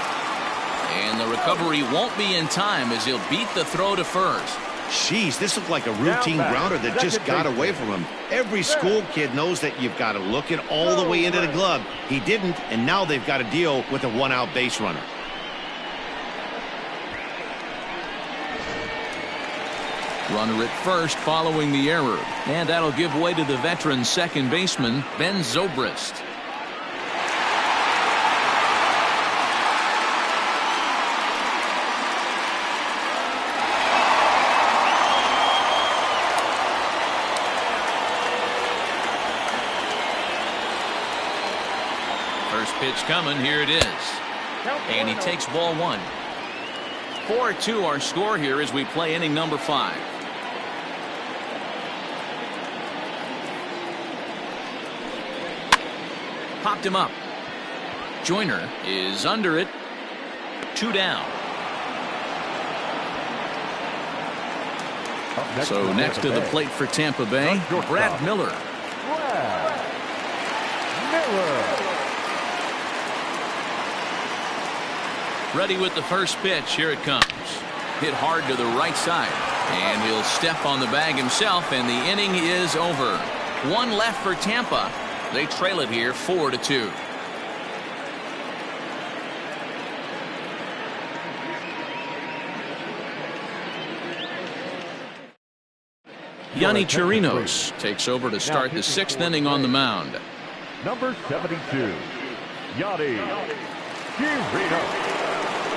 And the recovery won't be in time as he'll beat the throw to first. Jeez, this looked like a routine grounder that just got away from him. Every school kid knows that you've got to look it all the way into the glove. He didn't, and now they've got to deal with a one-out base runner. Runner at first following the error. And that'll give way to the veteran second baseman, Ben Zobrist. First pitch coming. Here it is. And he takes ball one. 4-2 our score here as we play inning number 5. Popped him up. Joyner is under it. 2 down. So next to the plate for Tampa Bay, Brad Miller. Ready with the first pitch. Here it comes. Hit hard to the right side. And he'll step on the bag himself, and the inning is over. 1 left for Tampa. They trail it here 4-2. Yonny Chirinos takes over to start the 6th inning on the mound. Number 72, Yonny Chirinos.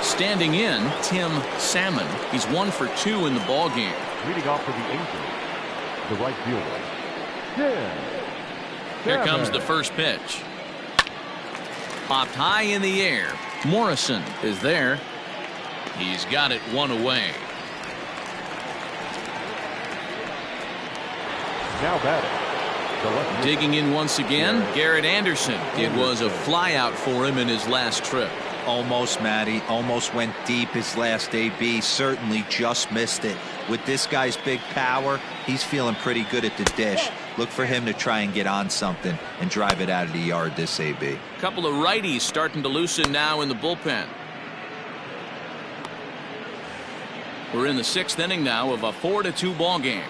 Standing in, Tim Salmon. He's 1 for 2 in the ball game. Leading off for the Angels, the right fielder, Tim. Here comes the first pitch. Popped high in the air. Morrison is there. He's got it 1 away. Now batting. Digging in once again, Garrett Anderson. It was a flyout for him in his last trip. Almost, Matty. Almost went deep his last AB. Certainly just missed it. With this guy's big power, he's feeling pretty good at the dish. Look for him to try and get on something and drive it out of the yard this AB. Couple of righties starting to loosen now in the bullpen. We're in the 6th inning now of a 4-2 ball game.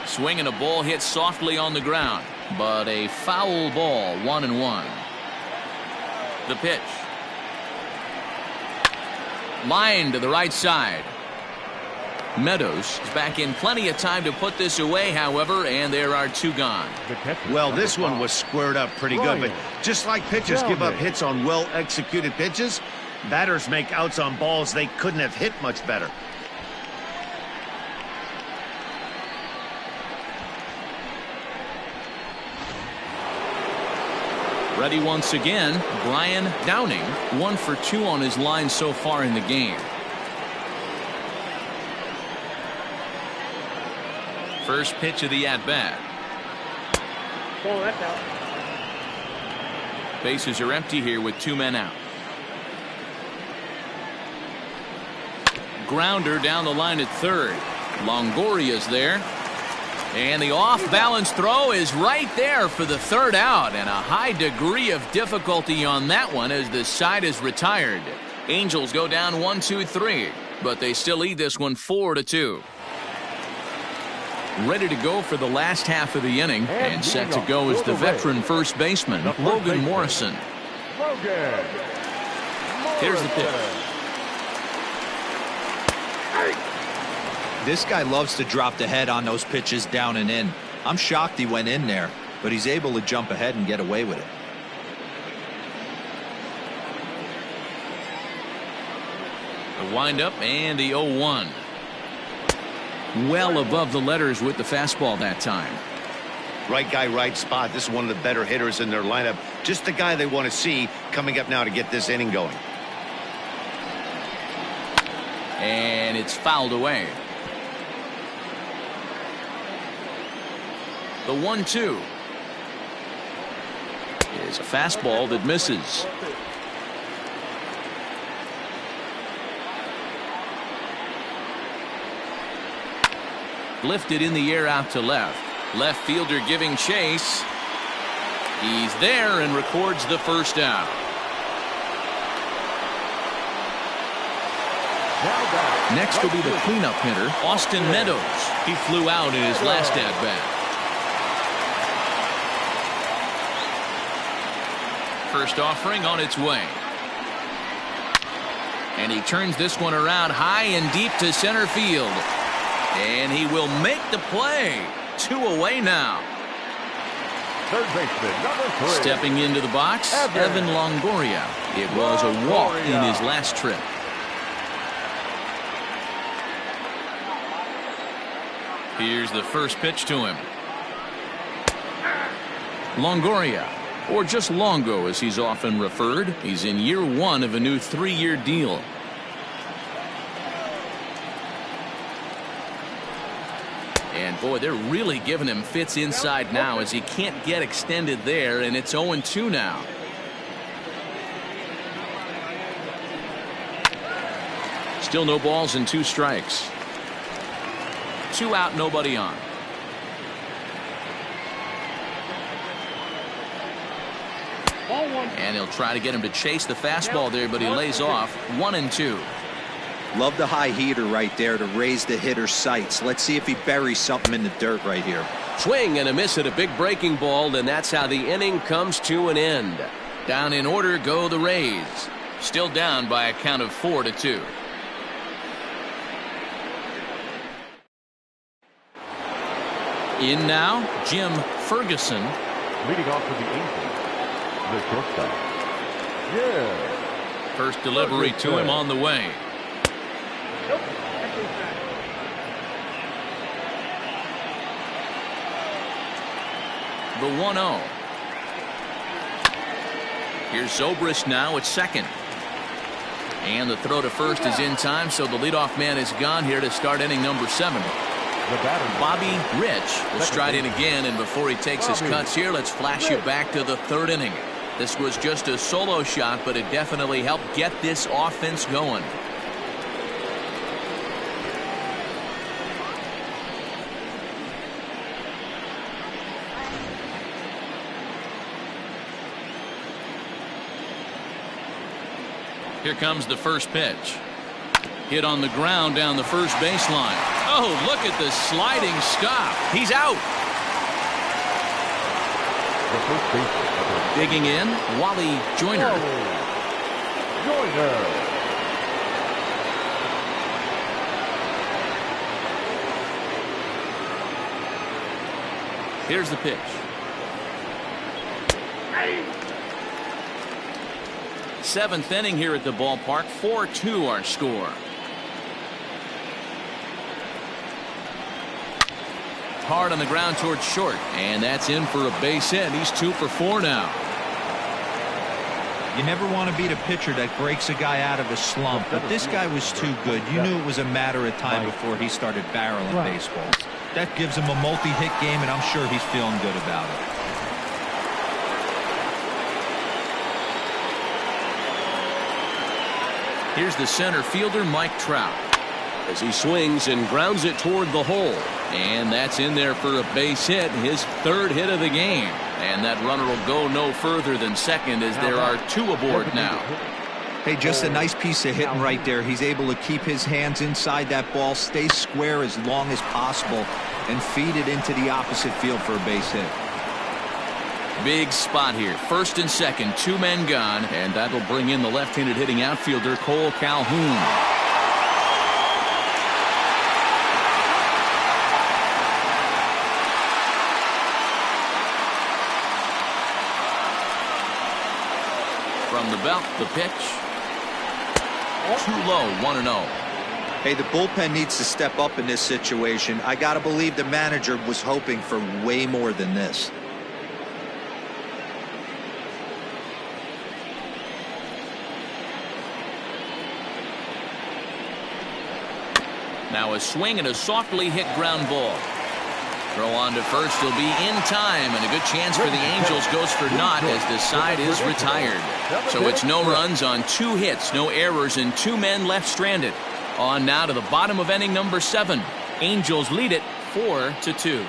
Swinging a ball hit softly on the ground, but a foul ball. 1-1. The pitch. Line to the right side. Meadows is back in plenty of time to put this away, however, and there are 2 gone. Well, this one was squared up pretty good, but just like pitchers give up hits on well-executed pitches, batters make outs on balls they couldn't have hit much better. Ready once again, Brian Downing. 1 for 2 on his line so far in the game. First pitch of the at-bat. Oh, that's out. Bases are empty here with 2 men out. Grounder down the line at third. Longoria's there. And the off-balance throw is right there for the 3rd out, and a high degree of difficulty on that one as the side is retired. Angels go down 1-2-3, but they still lead this one 4-2. Ready to go for the last half of the inning, and set to go is the veteran first baseman, Logan Morrison. Here's the pitch. This guy loves to drop the head on those pitches down and in. I'm shocked he went in there, but he's able to jump ahead and get away with it. The windup and the 0-1. Well above the letters with the fastball that time. Right guy, right spot. This is one of the better hitters in their lineup. Just the guy they want to see coming up now to get this inning going. And it's fouled away. The 1-2 is a fastball that misses. Lifted in the air out to left. Left fielder giving chase. He's there and records the first out. Next will be the cleanup hitter, Austin Meadows. He flew out in his last at-bat. First offering on its way. And he turns this one around high and deep to center field. And he will make the play. 2 away now. Third baseman, number 3. Stepping into the box, Evan Longoria. It was a walk in his last trip. Here's the first pitch to him. Longoria, or just Longo as he's often referred. He's in year 1 of a new 3-year deal. And boy, they're really giving him fits inside now as he can't get extended there, and it's 0-2 now. Still no balls and 2 strikes. 2 out, nobody on. And he'll try to get him to chase the fastball there, but he lays off. 1-2. Love the high heater right there to raise the hitter's sights. Let's see if he buries something in the dirt right here. Swing and a miss at a big breaking ball, and that's how the inning comes to an end. Down in order go the Rays. Still down by a count of 4-2. In now, Jim Ferguson. Leading off for the Angels, the shortstop. Yeah. First delivery to him on the way. The 1-0. Here's Zobrist now at second. And the throw to first is in time, so the leadoff man is gone here to start inning number 7. Bobby Rich will stride in again, and before he takes his cuts here, let's flash you back to the 3rd inning. This was just a solo shot, but it definitely helped get this offense going. Here comes the first pitch. Hit on the ground down the first baseline. Oh, look at the sliding stop. He's out. Digging in, Wally Joyner. Here's the pitch. Seventh inning here at the ballpark. 4-2 our score. Hard on the ground towards short, and that's in for a base hit. He's 2 for 4 now. You never want to beat a pitcher that breaks a guy out of a slump, but this guy was too good. You knew it was a matter of time before he started barreling baseballs. That gives him a multi-hit game, and I'm sure he's feeling good about it. Here's the center fielder, Mike Trout, as he swings and grounds it toward the hole. And that's in there for a base hit, his 3rd hit of the game. And that runner will go no further than second as there are 2 aboard now. Hey, just a nice piece of hitting right there. He's able to keep his hands inside that ball, stay square as long as possible, and feed it into the opposite field for a base hit. Big spot here. 1st and 2nd, 2 men gone, and that'll bring in the left-handed hitting outfielder Cole Calhoun. From the belt, the pitch. Too low, 1-0. Hey, the bullpen needs to step up in this situation. I got to believe the manager was hoping for way more than this. Now a swing and a softly hit ground ball. Throw on to first will be in time, and a good chance for the Angels goes for naught as the side is retired. So it's no runs on 2 hits, no errors, and 2 men left stranded. On now to the bottom of inning number 7. Angels lead it 4-2.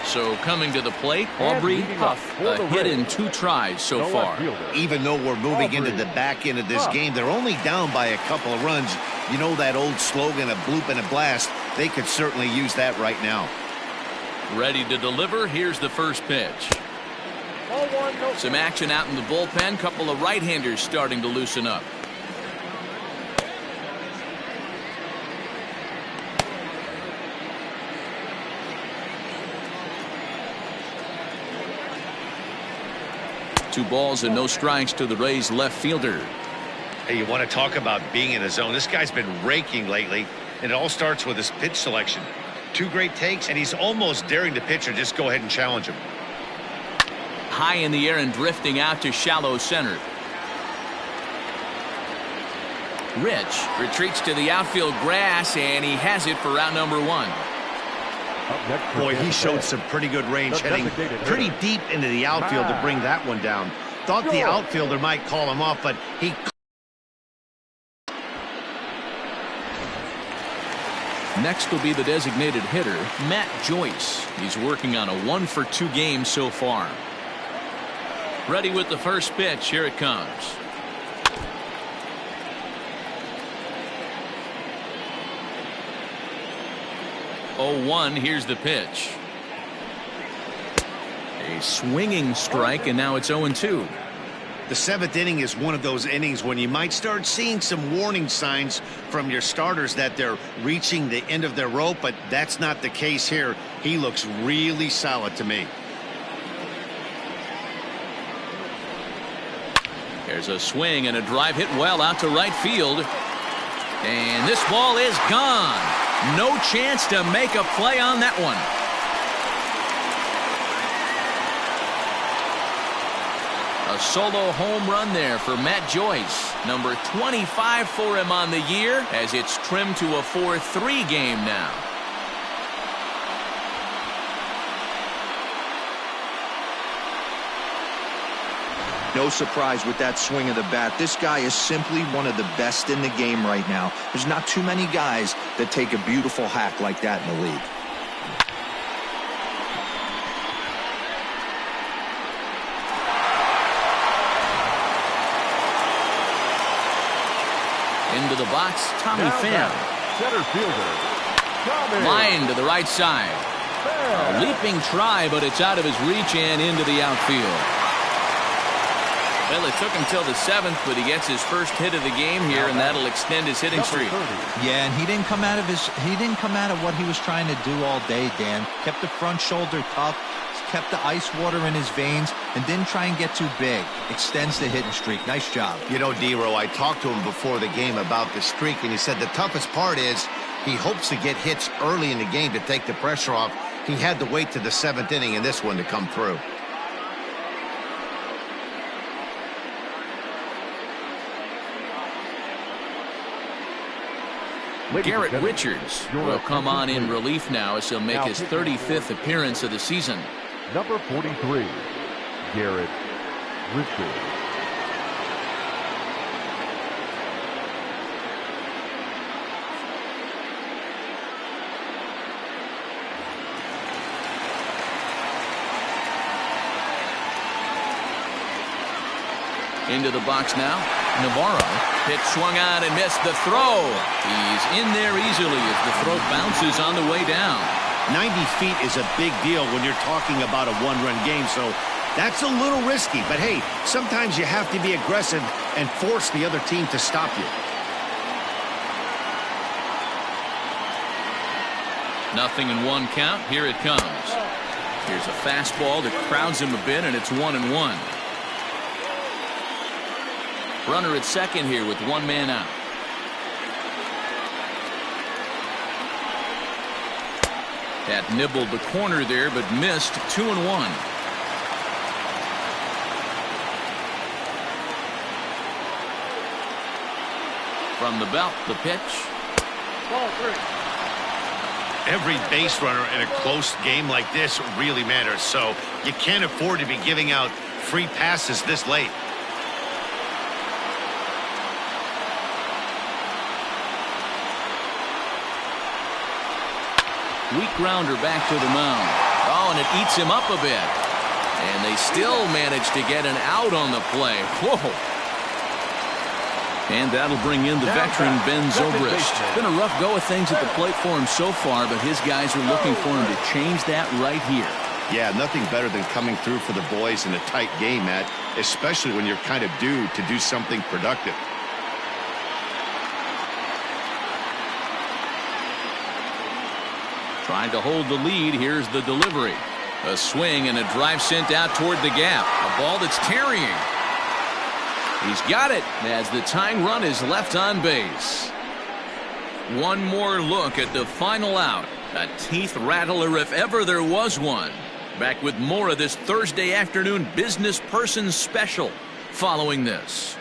So coming to the plate, Aubrey Huff, a hit in 2 tries so far. Even though we're moving into the back end of this game, they're only down by a couple of runs. You know that old slogan, a bloop and a blast. They could certainly use that right now. Ready to deliver. Here's the first pitch. Some action out in the bullpen. Couple of right-handers starting to loosen up. Two balls and no strikes to the Rays left fielder. Hey, you want to talk about being in a zone? This guy's been raking lately, and it all starts with his pitch selection. 2 great takes, and he's almost daring the pitcher just go ahead and challenge him. High in the air and drifting out to shallow center. Rich retreats to the outfield grass, and he has it for round number 1. Boy, he showed some pretty good range, heading pretty deep into the outfield to bring that one down. Thought the outfielder might call him off, but he... Next will be the designated hitter, Matt Joyce. He's working on a 1-for-2 game so far. Ready with the first pitch. Here it comes. Oh, 1. Here's the pitch. A swinging strike, and now it's 0-2. The 7th inning is one of those innings when you might start seeing some warning signs from your starters that they're reaching the end of their rope, but that's not the case here. He looks really solid to me. There's a swing and a drive hit well out to right field. And this ball is gone. No chance to make a play on that one. A solo home run there for Matt Joyce. Number 25 for him on the year as it's trimmed to a 4-3 game now. No surprise with that swing of the bat. This guy is simply one of the best in the game right now. There's not too many guys that take a beautiful hack like that in the league. Into the box, Tommy Pham. Center fielder, Tommy. Line to the right side. A leaping try, but it's out of his reach and into the outfield. Well, it took him till the 7th, but he gets his first hit of the game here, and that'll extend his hitting streak. Yeah, and he didn't come out of what he was trying to do all day, Dan. Kept the front shoulder tough, kept the ice water in his veins, and didn't try and get too big. Extends the hitting streak. Nice job. You know, D-Row, I talked to him before the game about the streak, and he said the toughest part is he hopes to get hits early in the game to take the pressure off. He had to wait to the 7th inning in this one to come through. Garrett Richards will come on in relief now as he'll make his 35th appearance of the season. Number 43, Garrett Richards. Into the box now. Navarro. Pitch swung on and missed the throw. He's in there easily as the throw bounces on the way down. 90 feet is a big deal when you're talking about a 1-run game, so that's a little risky. But hey, sometimes you have to be aggressive and force the other team to stop you. Nothing in 1 count. Here it comes. Here's a fastball that crowds him a bit, and it's 1-1. Runner at second here with one man out. That nibbled the corner there, but missed. 2-1. From the belt, the pitch. Ball 3. Every base runner in a close game like this really matters, so you can't afford to be giving out free passes this late. Weak grounder back to the mound. Oh, and it eats him up a bit. And they still manage to get an out on the play. Whoa. And that'll bring in the veteran Ben Zobrist. It's been a rough go of things at the plate for him so far, but his guys are looking for him to change that right here. Yeah, nothing better than coming through for the boys in a tight game, Matt, especially when you're kind of due to do something productive. Trying to hold the lead. Here's the delivery. A swing and a drive sent out toward the gap. A ball that's tarrying. He's got it as the tying run is left on base. One more look at the final out. A teeth rattler if ever there was one. Back with more of this Thursday afternoon business person special following this.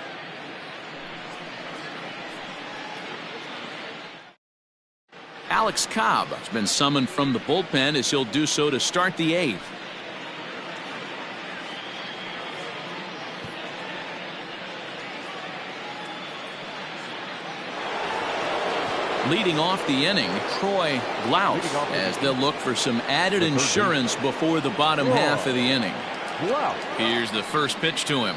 Alex Cobb has been summoned from the bullpen as he'll do so to start the 8th. Leading off the inning, Troy Glaus, as they'll look for some added insurance before the bottom half of the inning. Here's the first pitch to him.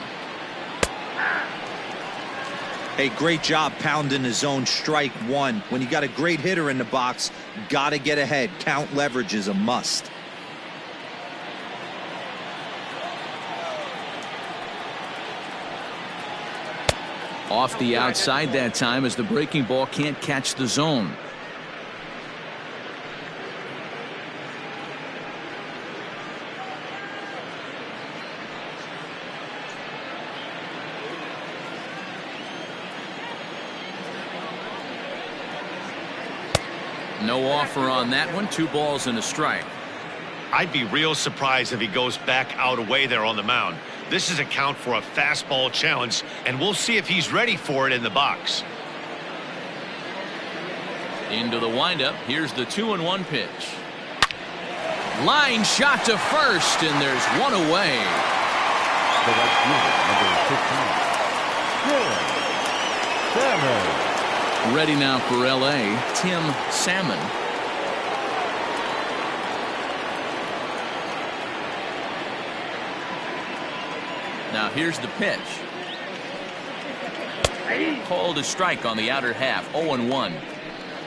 Hey, great job pounding his own strike one. When you got a great hitter in the box, got to get ahead. Count leverage is a must. Off the outside that time as the breaking ball can't catch the zone. No offer on that one. 2 balls and a strike. I'd be real surprised if he goes back out away there on the mound. This is a count for a fastball challenge, and we'll see if he's ready for it in the box. Into the windup. Here's the 2-1 pitch. Line shot to first, and there's one away. The right fielder, number 15. Salmon. Ready now for L.A., Tim Salmon. Now here's the pitch. Called a strike on the outer half. 0-1.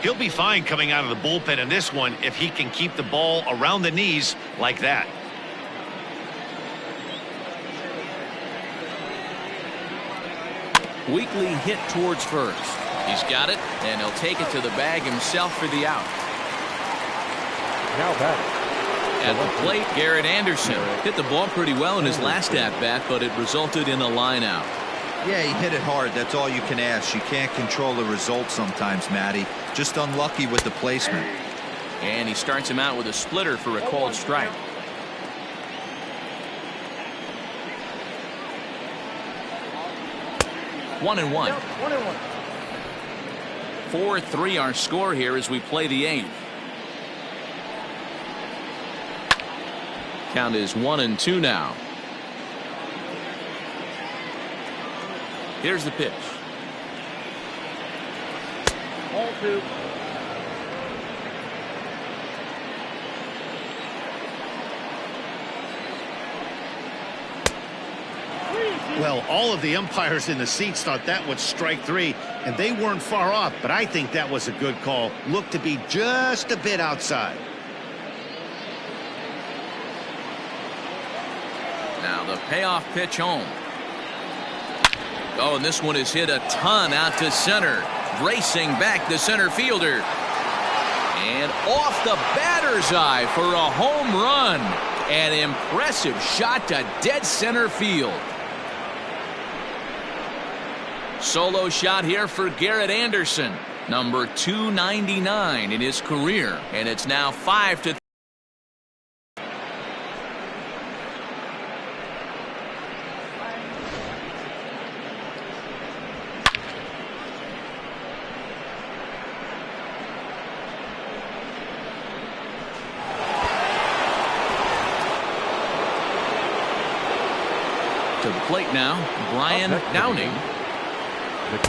He'll be fine coming out of the bullpen in this one if he can keep the ball around the knees like that. Weakly hit towards first. He's got it, and he'll take it to the bag himself for the out. Now back. At the plate, Garrett Anderson hit the ball pretty well in his last at-bat, but it resulted in a line out. Yeah, he hit it hard. That's all you can ask. You can't control the result sometimes, Matty. Just unlucky with the placement. And he starts him out with a splitter for a called strike. One and one. 4-3 our score here as we play the 8th. Count is 1-2 now. Here's the pitch. Ball 2. Well, all of the umpires in the seats thought that was strike 3, and they weren't far off, but I think that was a good call. Looked to be just a bit outside. Now the payoff pitch home. Oh, and this one is hit a ton out to center. Racing back the center fielder. And off the batter's eye for a home run. An impressive shot to dead center field. Solo shot here for Garrett Anderson, number 299 in his career, and it's now 5-3. To the plate now, Brian Downing.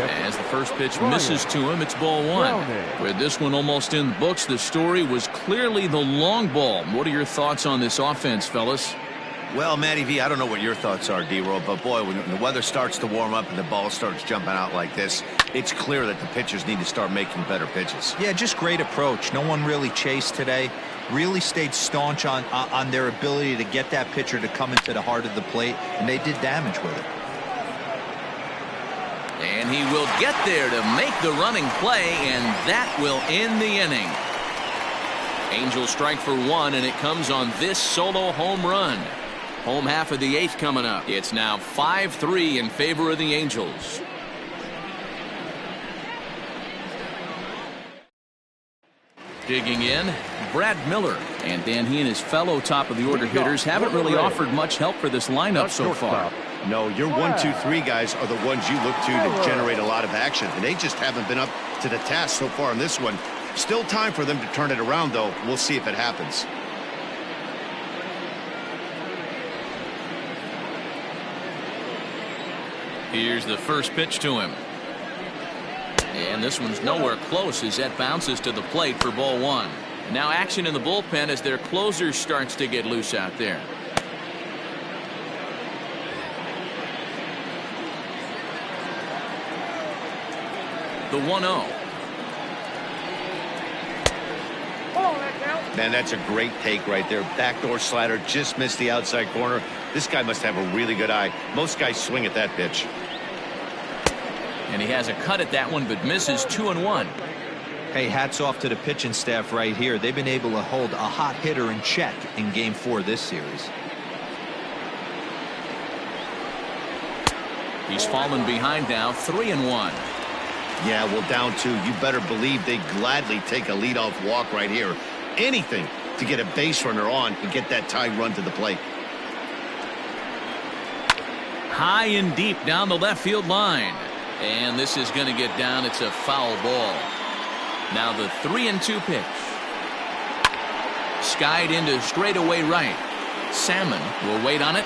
As the first pitch misses to him, it's ball one. With this one almost in the books, the story was clearly the long ball. What are your thoughts on this offense, fellas? Well, Matty V, I don't know what your thoughts are, D-Roll, but boy, when the weather starts to warm up and the ball starts jumping out like this, it's clear that the pitchers need to start making better pitches. Yeah, just great approach. No one really chased today. Really stayed staunch on their ability to get that pitcher to come into the heart of the plate, and they did damage with it. And he will get there to make the running play, and that will end the inning. Angels strike for one, and it comes on this solo home run. Home half of the eighth coming up. It's now 5-3 in favor of the Angels. Digging in, Brad Miller. And then he and his fellow top-of-the-order hitters haven't really offered much help for this lineup so far. No, your 1, 2, 3 guys are the ones you look to generate a lot of action, and they just haven't been up to the task so far in this one. Still time for them to turn it around, though. We'll see if it happens. Here's the first pitch to him. And this one's nowhere close as that bounces to the plate for ball one. Now action in the bullpen as their closer starts to get loose out there. The 1-0. Man, that's a great take right there. Backdoor slider, just missed the outside corner. This guy must have a really good eye. Most guys swing at that pitch. And he has a cut at that one, but misses 2-1. Hey, hats off to the pitching staff right here. They've been able to hold a hot hitter in check in Game 4 of this series. He's fallen behind now, 3-1. Yeah, well, down 2. You better believe they gladly take a leadoff walk right here. Anything to get a base runner on and get that tie run to the plate. High and deep down the left field line. And this is going to get down. It's a foul ball. Now the 3-2 pitch. Skied into straightaway right. Salmon will wait on it.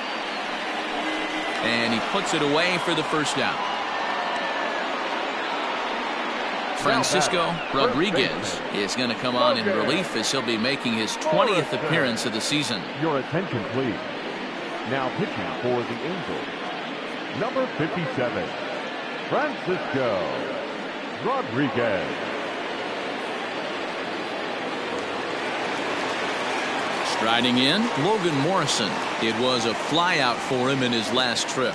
And he puts it away for the first out. Francisco Rodriguez is going to come on in relief as he'll be making his 20th appearance of the season. Your attention, please. Now pitching for the Angels, number 57, Francisco Rodriguez. Striding in, Logan Morrison. It was a flyout for him in his last trip.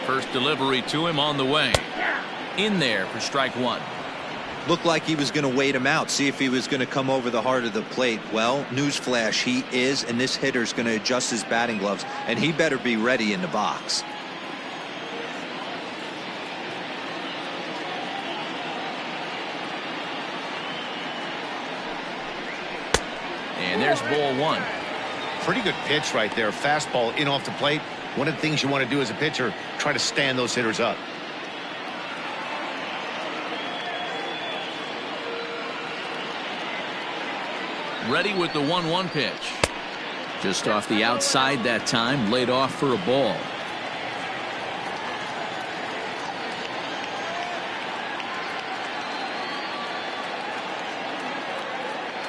First delivery to him on the way. In there for strike one. Looked like he was going to wait him out, see if he was going to come over the heart of the plate. Well, newsflash, he is, and this hitter's going to adjust his batting gloves, and he better be ready in the box. And there's ball one. Pretty good pitch right there. Fastball in off the plate. One of the things you want to do as a pitcher, try to stand those hitters up. Ready with the 1-1 pitch. Just off the outside that time, laid off for a ball.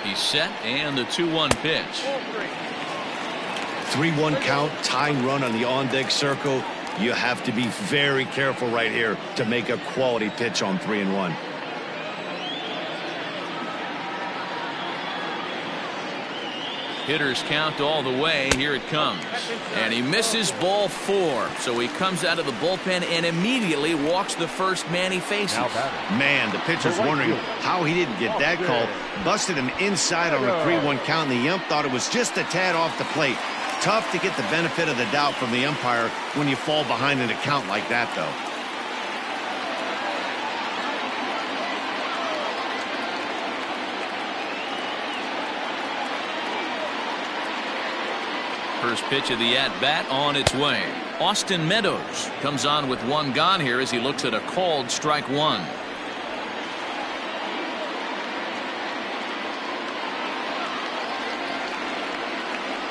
He's set, and the 2-1 pitch. 3-1 count, tying run on the on-deck circle. You have to be very careful right here to make a quality pitch on 3-1. Hitters count all the way. Here it comes. And he misses ball 4. So he comes out of the bullpen and immediately walks the first man he faces. Man, the pitcher's wondering how he didn't get that call. Busted him inside on a 3-1 count, and the ump thought it was just a tad off the plate. Tough to get the benefit of the doubt from the umpire when you fall behind in a count like that, though. First pitch of the at-bat on its way. Austin Meadows comes on with 1 gone here as he looks at a called strike 1.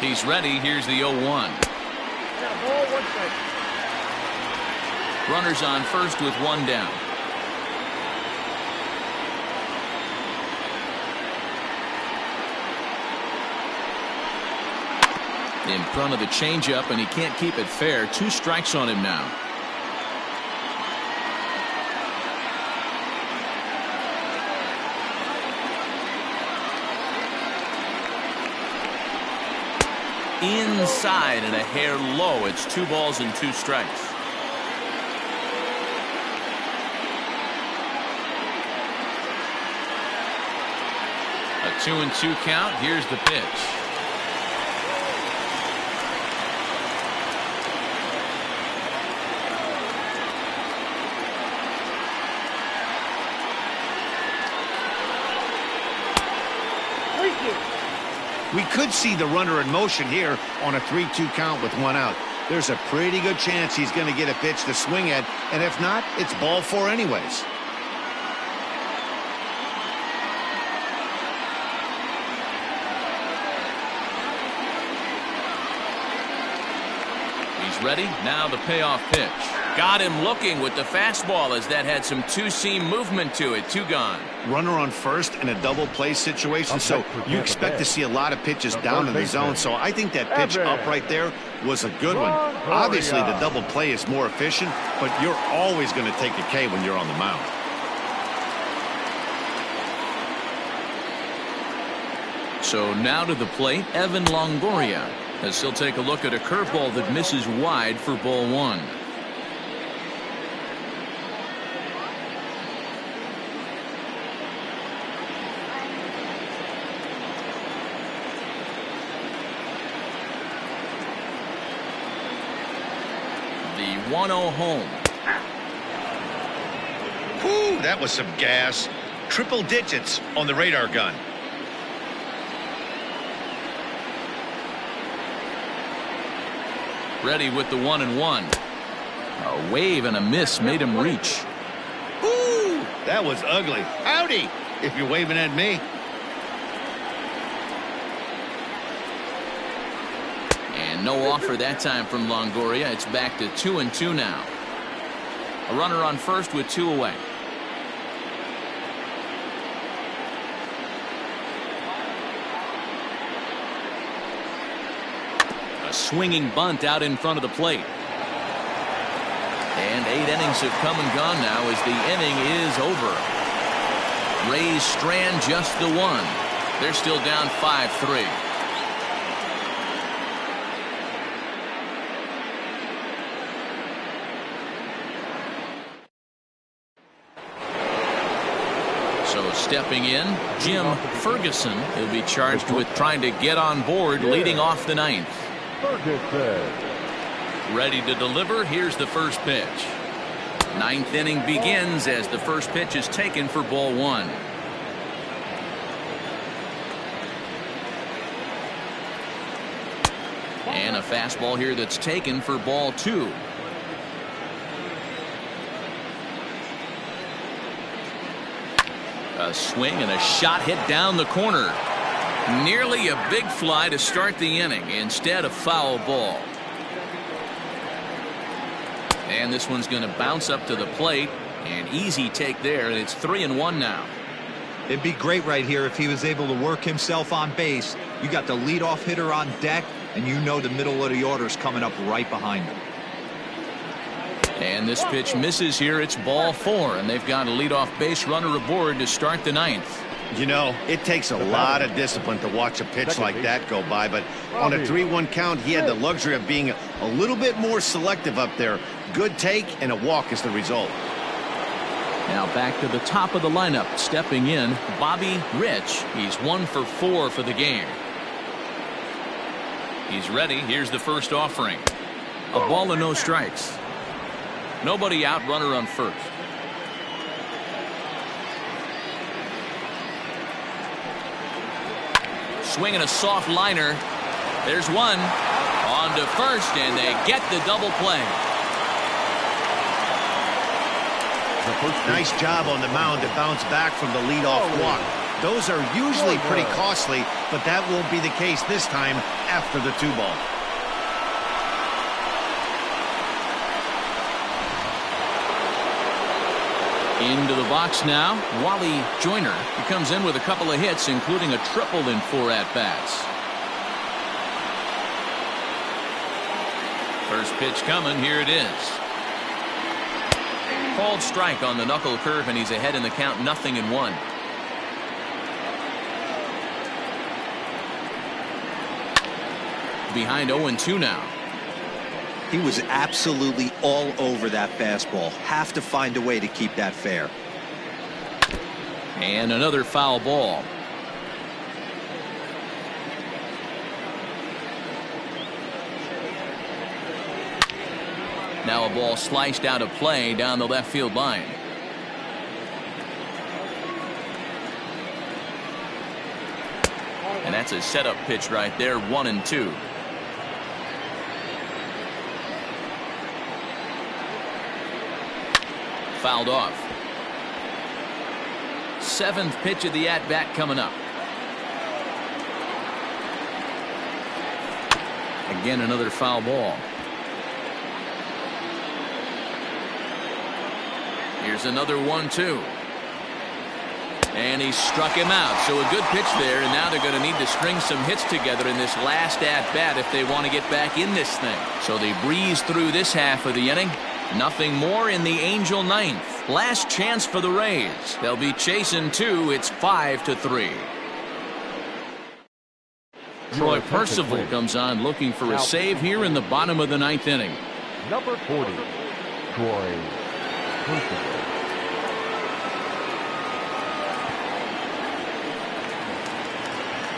He's ready. Here's the 0-1. Runners on first with 1 down. In front of the changeup, and he can't keep it fair. 2 strikes on him now. Inside and a hair low. It's 2 balls and 2 strikes. A 2-2 count. Here's the pitch. We could see the runner in motion here on a 3-2 count with 1 out. There's a pretty good chance he's going to get a pitch to swing at, and if not, it's ball 4 anyways. He's ready. Now the payoff pitch. Got him looking with the fastball as that had some 2-seam movement to it. 2 gone. Runner on first in a double play situation, so you expect to see a lot of pitches down in the zone. So I think that pitch up right there was a good one. Obviously, the double play is more efficient, but you're always going to take a K when you're on the mound. So now to the plate, Evan Longoria, as he'll take a look at a curveball that misses wide for ball 1. The 1-0 home. Whew, that was some gas. Triple digits on the radar gun. Ready with the 1-1. A wave and a miss made him reach. Woo! That was ugly. Howdy, if you're waving at me. And no offer that time from Longoria. It's back to 2-2 now. A runner on first with 2 away. A swinging bunt out in front of the plate. And 8 innings have come and gone now as the inning is over. Rays strand just the 1. They're still down 5-3. So stepping in, Jim Ferguson. He'll be charged with trying to get on board leading off the 9th. Ready to deliver. Here's the first pitch. 9th inning begins as the first pitch is taken for ball 1. And a fastball here that's taken for ball 2. A swing and a shot hit down the corner. Nearly a big fly to start the inning. Instead, a foul ball. And this one's going to bounce up to the plate. An easy take there, and it's 3-1 now. It'd be great right here if he was able to work himself on base. You got the leadoff hitter on deck, and you know the middle of the order's coming up right behind him. And this pitch misses here. It's ball 4, and they've got a leadoff base runner aboard to start the 9th. You know, it takes a lot of discipline to watch a pitch like that go by, but on a 3-1 count, he had the luxury of being a little bit more selective up there. Good take and a walk is the result. Now back to the top of the lineup, stepping in, Bobby Rich. He's 1 for 4 for the game. He's ready. Here's the first offering. A ball and no strikes. Nobody out, runner on first. Swinging a soft liner. There's one. On to first, and they get the double play. Nice job on the mound to bounce back from the leadoff walk. Those are usually pretty costly, but that won't be the case this time after the 2-ball. Into the box now, Wally Joyner. He comes in with a couple of hits, including a triple in 4 at-bats. First pitch coming, here it is. Called strike on the knuckle curve, and he's ahead in the count, 0-1. Behind 0-2 now. He was absolutely all over that fastball. Have to find a way to keep that fair. And another foul ball. Now a ball sliced out of play down the left field line. And that's a setup pitch right there, 1-2. Fouled off. 7th pitch of the at-bat coming up. Again, another foul ball. Here's another 1-2. And he struck him out. So a good pitch there, and now they're going to need to string some hits together in this last at-bat if they want to get back in this thing. So they breeze through this half of the inning. Nothing more in the Angel 9th. Last chance for the Rays. They'll be chasing 2. It's 5-3. Troy Percival comes on looking for a save here in the bottom of the 9th inning. Number 40, Troy Percival.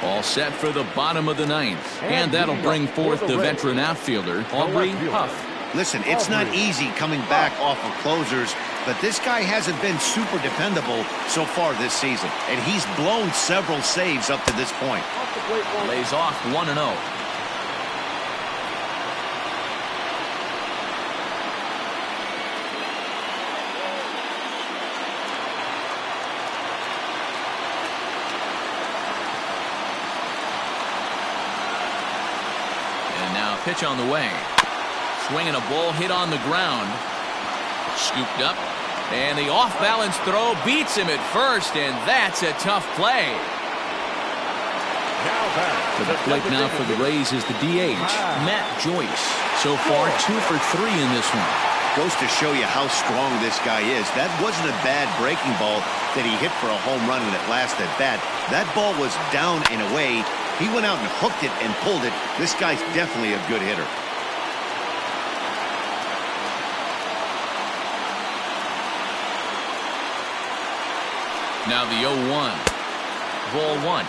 All set for the bottom of the 9th. And that'll bring forth the veteran outfielder, Aubrey Huff. Listen, it's not easy coming back off of closers, but this guy hasn't been super dependable so far this season, and he's blown several saves up to this point. Lays off 1-0. And now pitch on the way. Swinging a ball hit on the ground. Scooped up. And the off-balance throw beats him at first, and that's a tough play. To the plate now for the Rays is the DH, Matt Joyce. So far, 2 for 3 in this one. Goes to show you how strong this guy is. That wasn't a bad breaking ball that he hit for a home run in that last at bat. That ball was down and away. He went out and hooked it and pulled it. This guy's definitely a good hitter. Now the 0-1. Ball 1.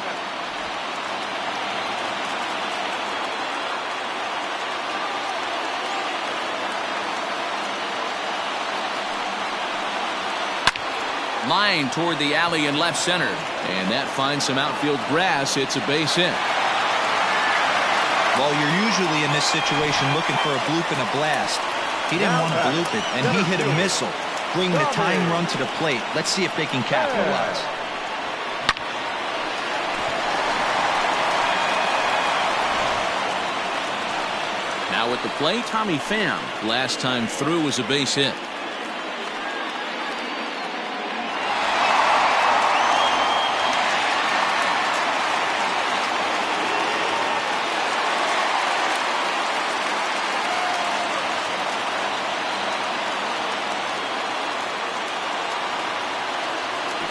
Line toward the alley in left center. And that finds some outfield grass. It's a base hit. Well, you're usually in this situation looking for a bloop and a blast. He didn't want to bloop it, and he hit a missile. Bring the tying run to the plate. Let's see if they can capitalize. Now at the plate, Tommy Pham. Last time through was a base hit.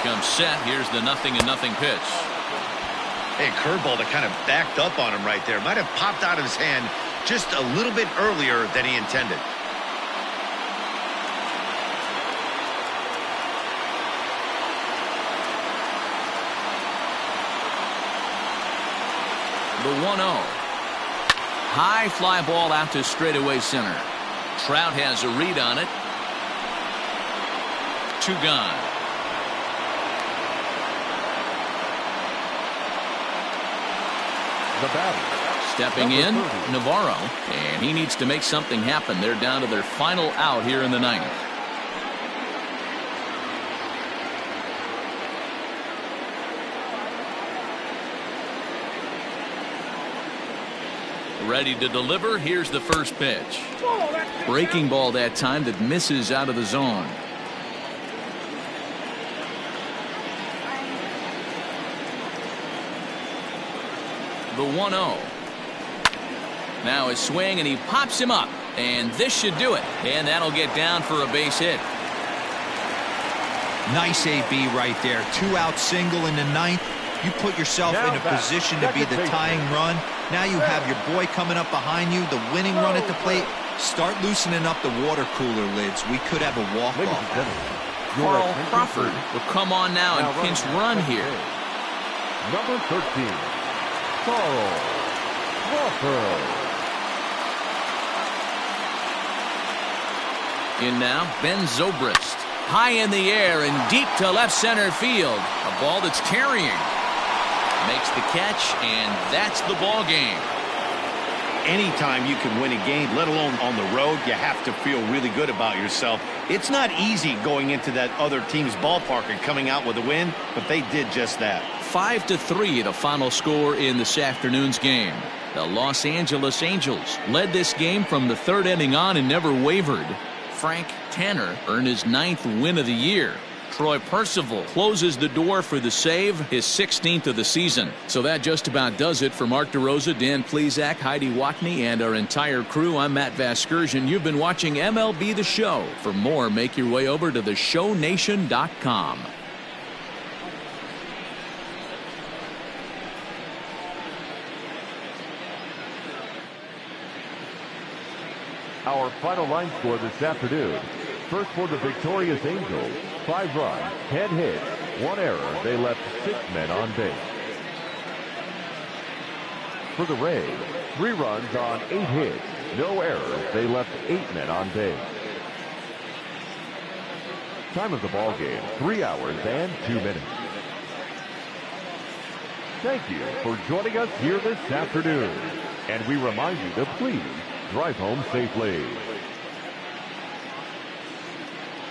comes set. Here's the 0-0 pitch. Hey, curveball that kind of backed up on him right there. Might have popped out of his hand just a little bit earlier than he intended. The 1-0. High fly ball out to straightaway center. Trout has a read on it. 2 gone. The batter. Stepping in, Navarro, and he needs to make something happen. They're down to their final out here in the 9th. Ready to deliver. Here's the first pitch. Breaking ball that time that misses out of the zone. The 1-0. Now his swing, and he pops him up, and this should do it, and that'll get down for a base hit. Nice AB right there. 2-out single in the 9th. You put yourself in a position to be the tying run. Now you have your boy coming up behind you, the winning run at the plate. Start loosening up the water cooler lids. We could have a walk-off. Carl Crawford will come on now and pinch run here. Number 13, Carl Crawford. In now, Ben Zobrist. High in the air and deep to left center field. A ball that's carrying. Makes the catch, and that's the ball game. Anytime you can win a game, let alone on the road, you have to feel really good about yourself. It's not easy going into that other team's ballpark and coming out with a win, but they did just that. 5-3 the final score in this afternoon's game. The Los Angeles Angels led this game from the 3rd inning on and never wavered. Frank Tanner earned his 9th win of the year. Troy Percival closes the door for the save, his 16th of the season. So that just about does it for Mark DeRosa, Dan Plesac, Heidi Watney, and our entire crew. I'm Matt Vasgersian. You've been watching MLB The Show. For more, make your way over to theshownation.com. Our final line score this afternoon. First for the victorious Angels, 5 runs, 10 hits, 1 error. They left 6 men on base. For the Rays, 3 runs on 8 hits, no errors. They left 8 men on base. Time of the ball game, 3 hours and 2 minutes. Thank you for joining us here this afternoon. And we remind you to please drive home safely.